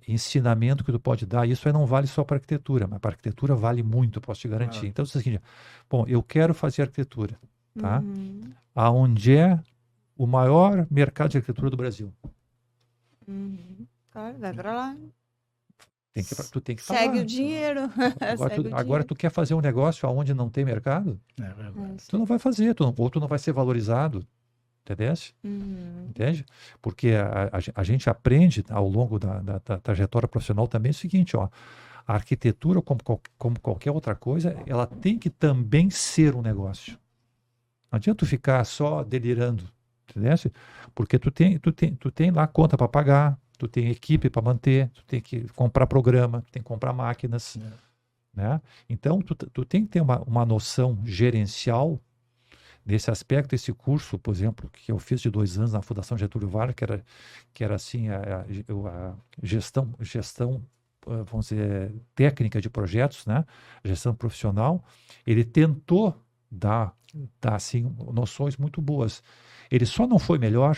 ensinamento que tu pode dar. Isso aí não vale só para arquitetura, mas para arquitetura vale muito, posso te garantir. Ah. Então, é o seguinte: bom, eu quero fazer arquitetura, tá? Uhum. Aonde é o maior mercado de arquitetura do Brasil? Uhum. Claro, vai pra lá. Tu tem que Segue falar. o dinheiro. Agora tu quer fazer um negócio aonde não tem mercado? É verdade. Tu não vai fazer, ou tu não vai ser valorizado. Entendesse? Uhum. Entende? Porque a gente aprende ao longo da trajetória profissional também o seguinte, ó: a arquitetura, como qualquer outra coisa, ela tem que também ser um negócio. Não adianta tu ficar só delirando, entendesse? Porque tu tem lá conta para pagar, tu tem equipe para manter, tu tem que comprar programa, tu tem que comprar máquinas, né? Então, tu tem que ter uma noção gerencial. Nesse aspecto, esse curso, por exemplo, que eu fiz de 2 anos na Fundação Getúlio Vargas, que era assim, a gestão, vamos dizer, técnica de projetos, né? Gestão profissional, ele tentou dar assim, noções muito boas. Ele só não foi melhor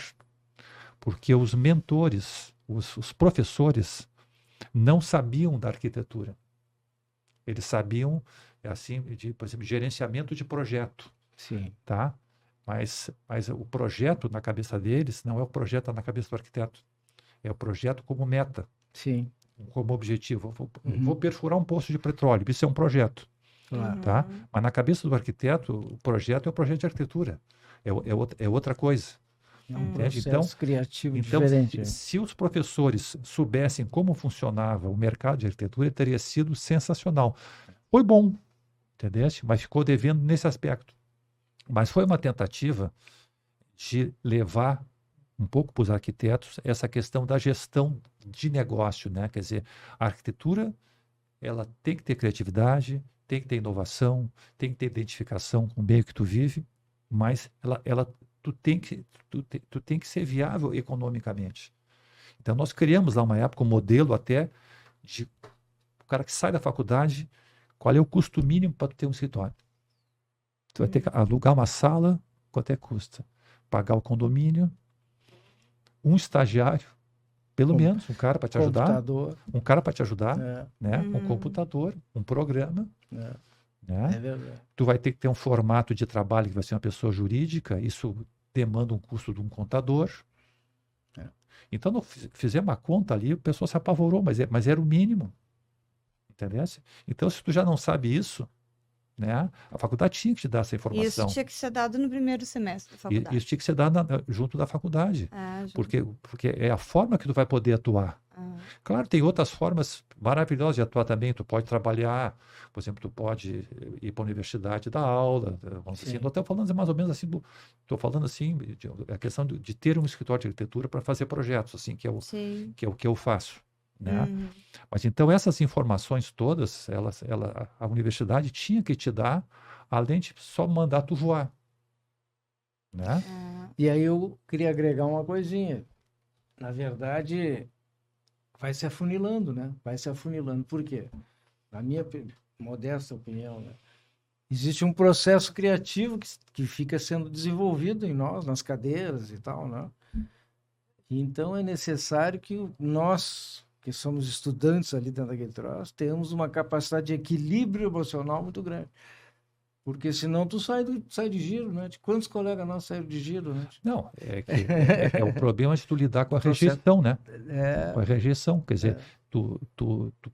porque os mentores, os professores, não sabiam da arquitetura. Eles sabiam, assim, por exemplo, gerenciamento de projeto. Sim. Tá? Mas o projeto na cabeça deles não é o projeto na cabeça do arquiteto. É o projeto como meta. Sim. Como objetivo. Vou perfurar um poço de petróleo. Isso é um projeto. Claro. Tá? Mas na cabeça do arquiteto, o projeto é o projeto de arquitetura. É outra coisa. É um Entende? processo criativo Então, diferente. se os professores soubessem como funcionava o mercado de arquitetura, teria sido sensacional. Foi bom, entendeu? Mas ficou devendo nesse aspecto. Mas foi uma tentativa de levar um pouco para os arquitetos essa questão da gestão de negócio, né? Quer dizer, a arquitetura ela tem que ter criatividade, tem que ter inovação, tem que ter identificação com o meio que tu vive, mas tu tem que ser viável economicamente. Então nós criamos lá uma época um modelo até de o cara que sai da faculdade, qual é o custo mínimo para tu ter um escritório? Tu vai ter que alugar uma sala, quanto é que custa? Pagar o condomínio, um estagiário, pelo menos, um cara para te ajudar. Computador. Um cara para te ajudar, É, né? Um computador, um programa, é né? verdade. Tu vai ter que ter um formato de trabalho que vai ser uma pessoa jurídica, isso demanda um custo de um contador. É. Então, nós fizemos uma conta ali, o pessoal se apavorou, mas era o mínimo. Entendeu? Então, se tu já não sabe isso, né? A faculdade tinha que te dar essa informação. Isso tinha que ser dado no primeiro semestre da faculdade. Isso tinha que ser dado junto da faculdade. Porque é a forma que tu vai poder atuar. Claro, tem outras formas maravilhosas de atuar também. Tu pode trabalhar, por exemplo, tu pode ir para a universidade dar aula. Vamos assim, estou falando mais ou menos assim, estou falando assim, a questão de ter um escritório de arquitetura para fazer projetos, assim, que é o que eu faço. Né? Mas então essas informações todas, a universidade tinha que te dar, além de só mandar tu voar. Né? E aí eu queria agregar uma coisinha. Na verdade, vai se afunilando, né? Vai se afunilando. Por quê? Na minha modesta opinião, né? Existe um processo criativo que fica sendo desenvolvido em nós, nas cadeiras e tal, né? Então é necessário que nós, que somos estudantes ali dentro daquele troço, tenhamos uma capacidade de equilíbrio emocional muito grande. Porque senão tu sai de giro, né? Quantos colegas nossos saíram de giro, né? Não, é o problema de tu lidar com a rejeição, né? Com a rejeição, quer dizer, tu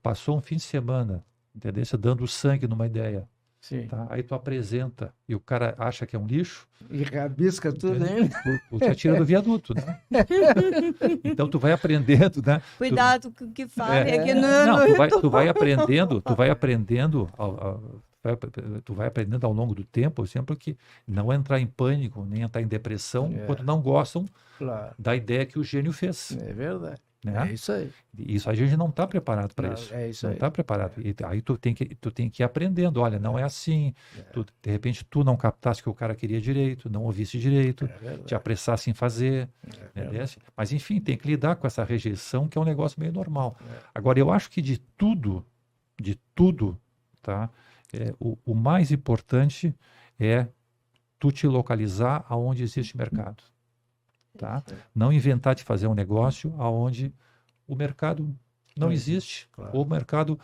passou um fim de semana, entendeu? Você dando sangue numa ideia. Sim. Tá? Aí tu apresenta e o cara acha que é um lixo. E rabisca tudo, hein? Tu te atira do viaduto, né? Então tu vai aprendendo, né? Cuidado com o que fala. Tu vai aprendendo, tu vai aprendendo ao longo do tempo, por exemplo, que não entrar em pânico, nem entrar em depressão quando não gostam da ideia que o gênio fez. É verdade. Né? É isso aí. Isso a gente não está preparado para isso. É isso não aí. está preparado. E aí tu tem que ir aprendendo. Olha, não é assim. De repente tu não captasse o que o cara queria direito, não ouvisse direito, te apressasse em fazer. Mas enfim, tem que lidar com essa rejeição, que é um negócio meio normal. Agora, eu acho que de tudo, tá? O mais importante é tu te localizar aonde existe mercado. Tá? Não inventar de fazer um negócio aonde o mercado não existe. Claro. Ou o mercado...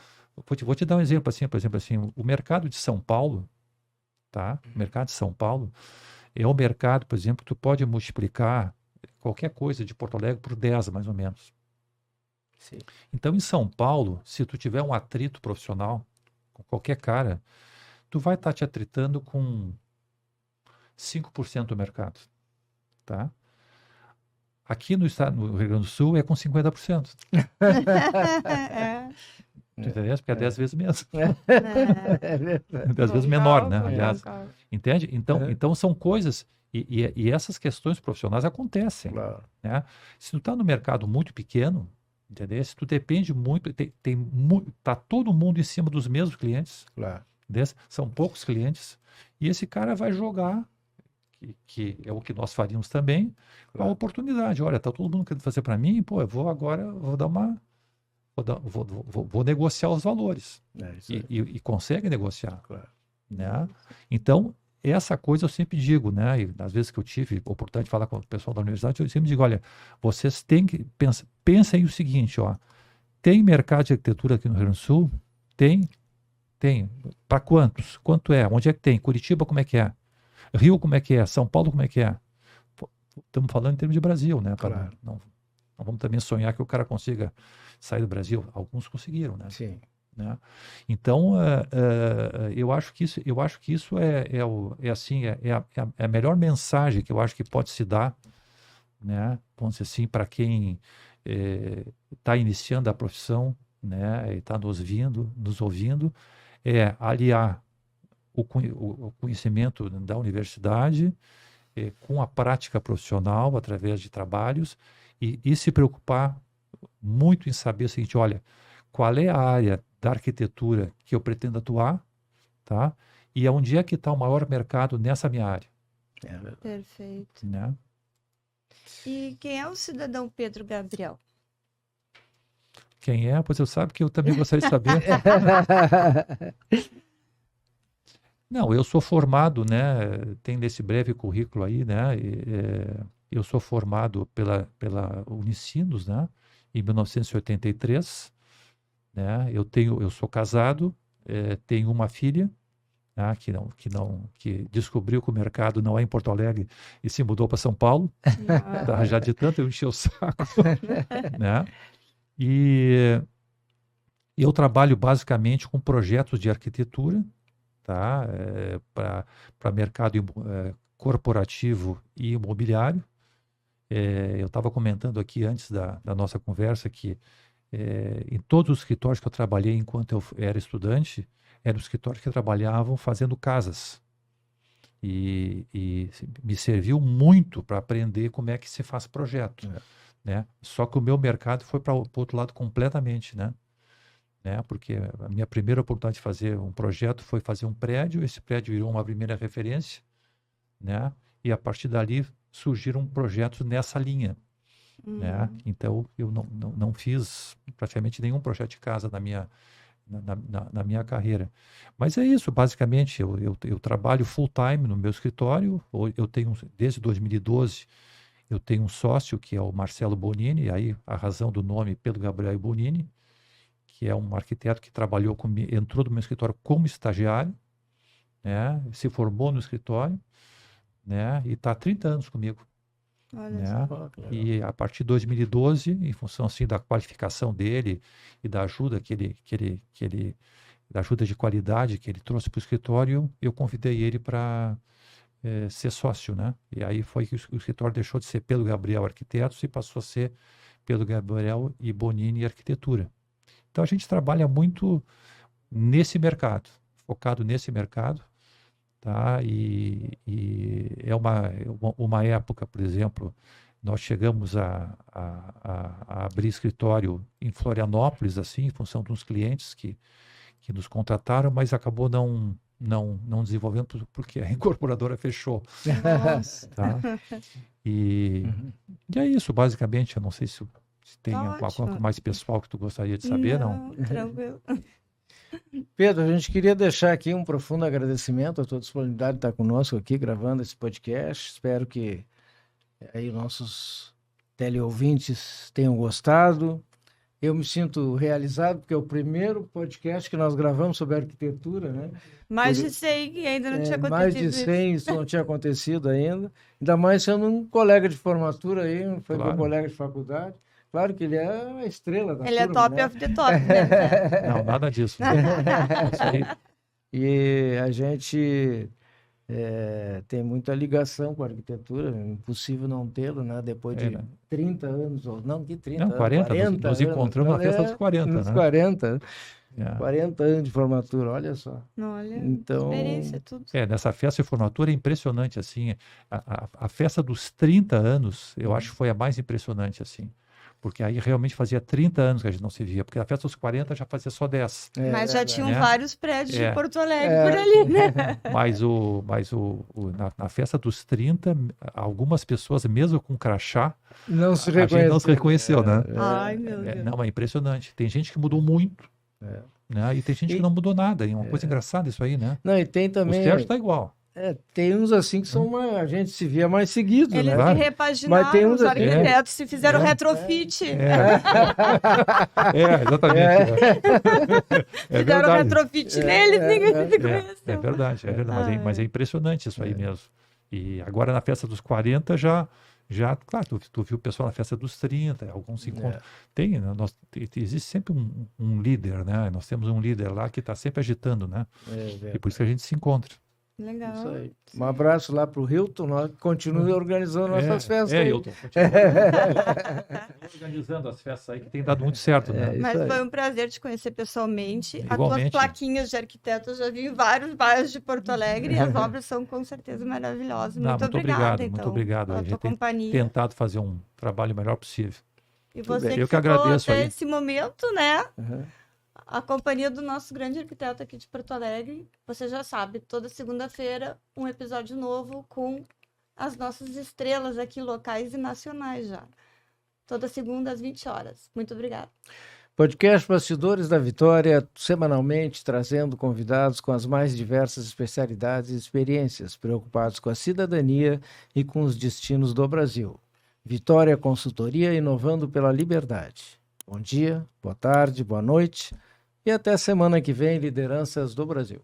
Vou te dar um exemplo assim, por exemplo, assim, o mercado de São Paulo, tá? O mercado de São Paulo é um mercado, por exemplo, que tu pode multiplicar qualquer coisa de Porto Alegre por 10, mais ou menos. Sim. Então, em São Paulo, se tu tiver um atrito profissional com qualquer cara, tu vai estar te atritando com 5% do mercado, tá? Aqui no Rio Grande do Sul é com 50%. Entendeu? Porque é 10 vezes menos. É verdade. 10 vezes menor, né? Aliás. Entende? Então são coisas... E essas questões profissionais acontecem. Claro. Né? Se tu está no mercado muito pequeno, entendeu? Se tu depende muito... Tá todo mundo em cima dos mesmos clientes. Claro. Entendeu? São poucos clientes. E esse cara vai jogar... Que é o que nós faríamos também, a oportunidade. Olha, está todo mundo querendo fazer para mim, pô, eu vou agora, vou negociar os valores. E consegue negociar. Claro. Né? Então, essa coisa eu sempre digo, né? E às vezes que eu tive a oportunidade de falar com o pessoal da universidade, eu sempre digo, olha, vocês têm que pensem o seguinte, ó, tem mercado de arquitetura aqui no Rio Grande do Sul? Tem. Para quantos? Quanto é? Onde é que tem? Curitiba, como é que é? Rio, como é que é? São Paulo, como é que é? Estamos falando em termos de Brasil, né? Claro. Não vamos também sonhar que o cara consiga sair do Brasil. Alguns conseguiram, né? Sim. Né? Então, eu acho que isso é a melhor mensagem que eu acho que pode se dar, né? Vamos dizer assim, para quem está iniciando a profissão, né? E está nos ouvindo, aliar o conhecimento da universidade, com a prática profissional, através de trabalhos, e se preocupar muito em saber o seguinte, olha, qual é a área da arquitetura que eu pretendo atuar, tá? E onde é que está o maior mercado nessa minha área, Perfeito. né? E quem é o cidadão Pedro Gabriel? Quem é? Pois eu sabe que eu também gostaria de saber. Não, eu sou formado, né? Tem nesse breve currículo aí, né? Eu sou formado pela Unicinos, né? Em 1983, né? Eu sou casado, tenho uma filha, né? Que descobriu que o mercado não é em Porto Alegre e se mudou para São Paulo, tá? Já de tanto eu enchi o saco, né? E eu trabalho basicamente com projetos de arquitetura, tá? Para mercado corporativo e imobiliário. Eu estava comentando aqui antes da nossa conversa que em todos os escritórios que eu trabalhei enquanto eu era estudante, eram escritórios que trabalhavam fazendo casas. E me serviu muito para aprender como é que se faz projeto, né? Só que o meu mercado foi para o outro lado completamente, né? Porque a minha primeira oportunidade de fazer um projeto foi fazer um prédio, esse prédio virou uma primeira referência, né? E a partir dali surgiram projetos nessa linha, né? Então eu não fiz praticamente nenhum projeto de casa na minha carreira. Mas é isso, basicamente, eu trabalho full time no meu escritório, eu tenho, desde 2012, eu tenho um sócio que é o Marcelo Bonini, aí a razão do nome Pedro Gabriel Bonini, que é um arquiteto que trabalhou comigo, entrou no meu escritório como estagiário, né? Se formou no escritório, né? E está há 30 anos comigo. Olha Né? só. E a partir de 2012, em função assim da qualificação dele e da ajuda da ajuda de qualidade que ele trouxe para o escritório, eu convidei ele para ser sócio, né? E aí foi que o escritório deixou de ser Pedro Gabriel Arquitetos e passou a ser Pedro Gabriel e Bonini Arquitetura. Então a gente trabalha muito nesse mercado, focado nesse mercado, tá? E é uma época, por exemplo, nós chegamos a abrir escritório em Florianópolis, assim, em função de uns clientes que nos contrataram, mas acabou não desenvolvendo porque a incorporadora fechou. Nossa. Tá? E é isso, basicamente. Eu não sei se tem Tá alguma ótimo. coisa mais pessoal que tu gostaria de saber, não? Tranquilo. Pedro, a gente queria deixar aqui um profundo agradecimento a tua disponibilidade de estar conosco aqui gravando esse podcast. Espero que aí nossos teleouvintes tenham gostado. Eu me sinto realizado porque é o primeiro podcast que nós gravamos sobre arquitetura, né? Mais de 100 que ainda não tinha acontecido. Mais de 100, isso não tinha acontecido ainda. Ainda mais sendo um colega de formatura aí, foi Claro. meu colega de faculdade. Claro que ele é a estrela da Ele é turma, top né? of the top, né? Não, nada disso. Isso aí. E a gente tem muita ligação com a arquitetura, é impossível não tê-lo, né? Depois de né? 30 anos, ou não, que 30 Não, anos, 40, 40 nos anos, encontramos na festa dos 40, nos né? 40, É. 40 anos de formatura, olha só. Olha, Então, experiência, tudo. Nessa festa de formatura é impressionante, assim, a festa dos 30 anos, eu acho que foi a mais impressionante, assim, porque aí realmente fazia 30 anos que a gente não se via, porque a festa dos 40 já fazia só 10. Mas já tinham né? vários prédios de É. Porto Alegre por ali, né? Mas na festa dos 30, algumas pessoas, mesmo com crachá, não se a gente não se reconheceu, né? Ai, meu Deus. Não, é impressionante. Tem gente que mudou muito, né? E tem gente que não mudou nada. É uma coisa engraçada isso aí, né? Não, e tem O também, Sérgio está igual. tem uns assim que são a gente se via mais seguido, Eles né? Claro. se repaginaram, Mas tem uns os aqui- arquitetos se fizeram retrofit. Exatamente. É Fizeram verdade. retrofit neles, ninguém se É conheceu. verdade, mas é impressionante isso aí mesmo. E agora na festa dos 40 já claro, tu viu o pessoal na festa dos 30, alguns se encontram. Existe sempre um líder, né? Nós temos um líder lá que está sempre agitando, né? E por isso que a gente se encontra. Legal. Isso aí. Um abraço lá para o Hilton, nós continue organizando nossas festas aí. Hilton, continua organizando as festas aí que tem dado muito certo, né? Isso Mas aí. foi um prazer te conhecer pessoalmente. As tuas Igualmente. plaquinhas de arquiteto eu já vi em vários bairros de Porto Alegre e as obras são com certeza maravilhosas. Não, Muito muito obrigada, obrigado, então, muito obrigado. pela A tua gente tem companhia. tentado fazer um trabalho o melhor possível. E Tudo você bem. que Eu que ficou agradeço até aí. esse momento, né? Uhum. A companhia do nosso grande arquiteto aqui de Porto Alegre, você já sabe, toda segunda-feira um episódio novo com as nossas estrelas aqui locais e nacionais já. Toda segunda às 20 horas. Muito obrigada. Podcast Bastidores da Vitória, semanalmente trazendo convidados com as mais diversas especialidades e experiências, preocupados com a cidadania e com os destinos do Brasil. Vitória Consultoria, inovando pela liberdade. Bom dia, boa tarde, boa noite e até semana que vem, Lideranças do Brasil.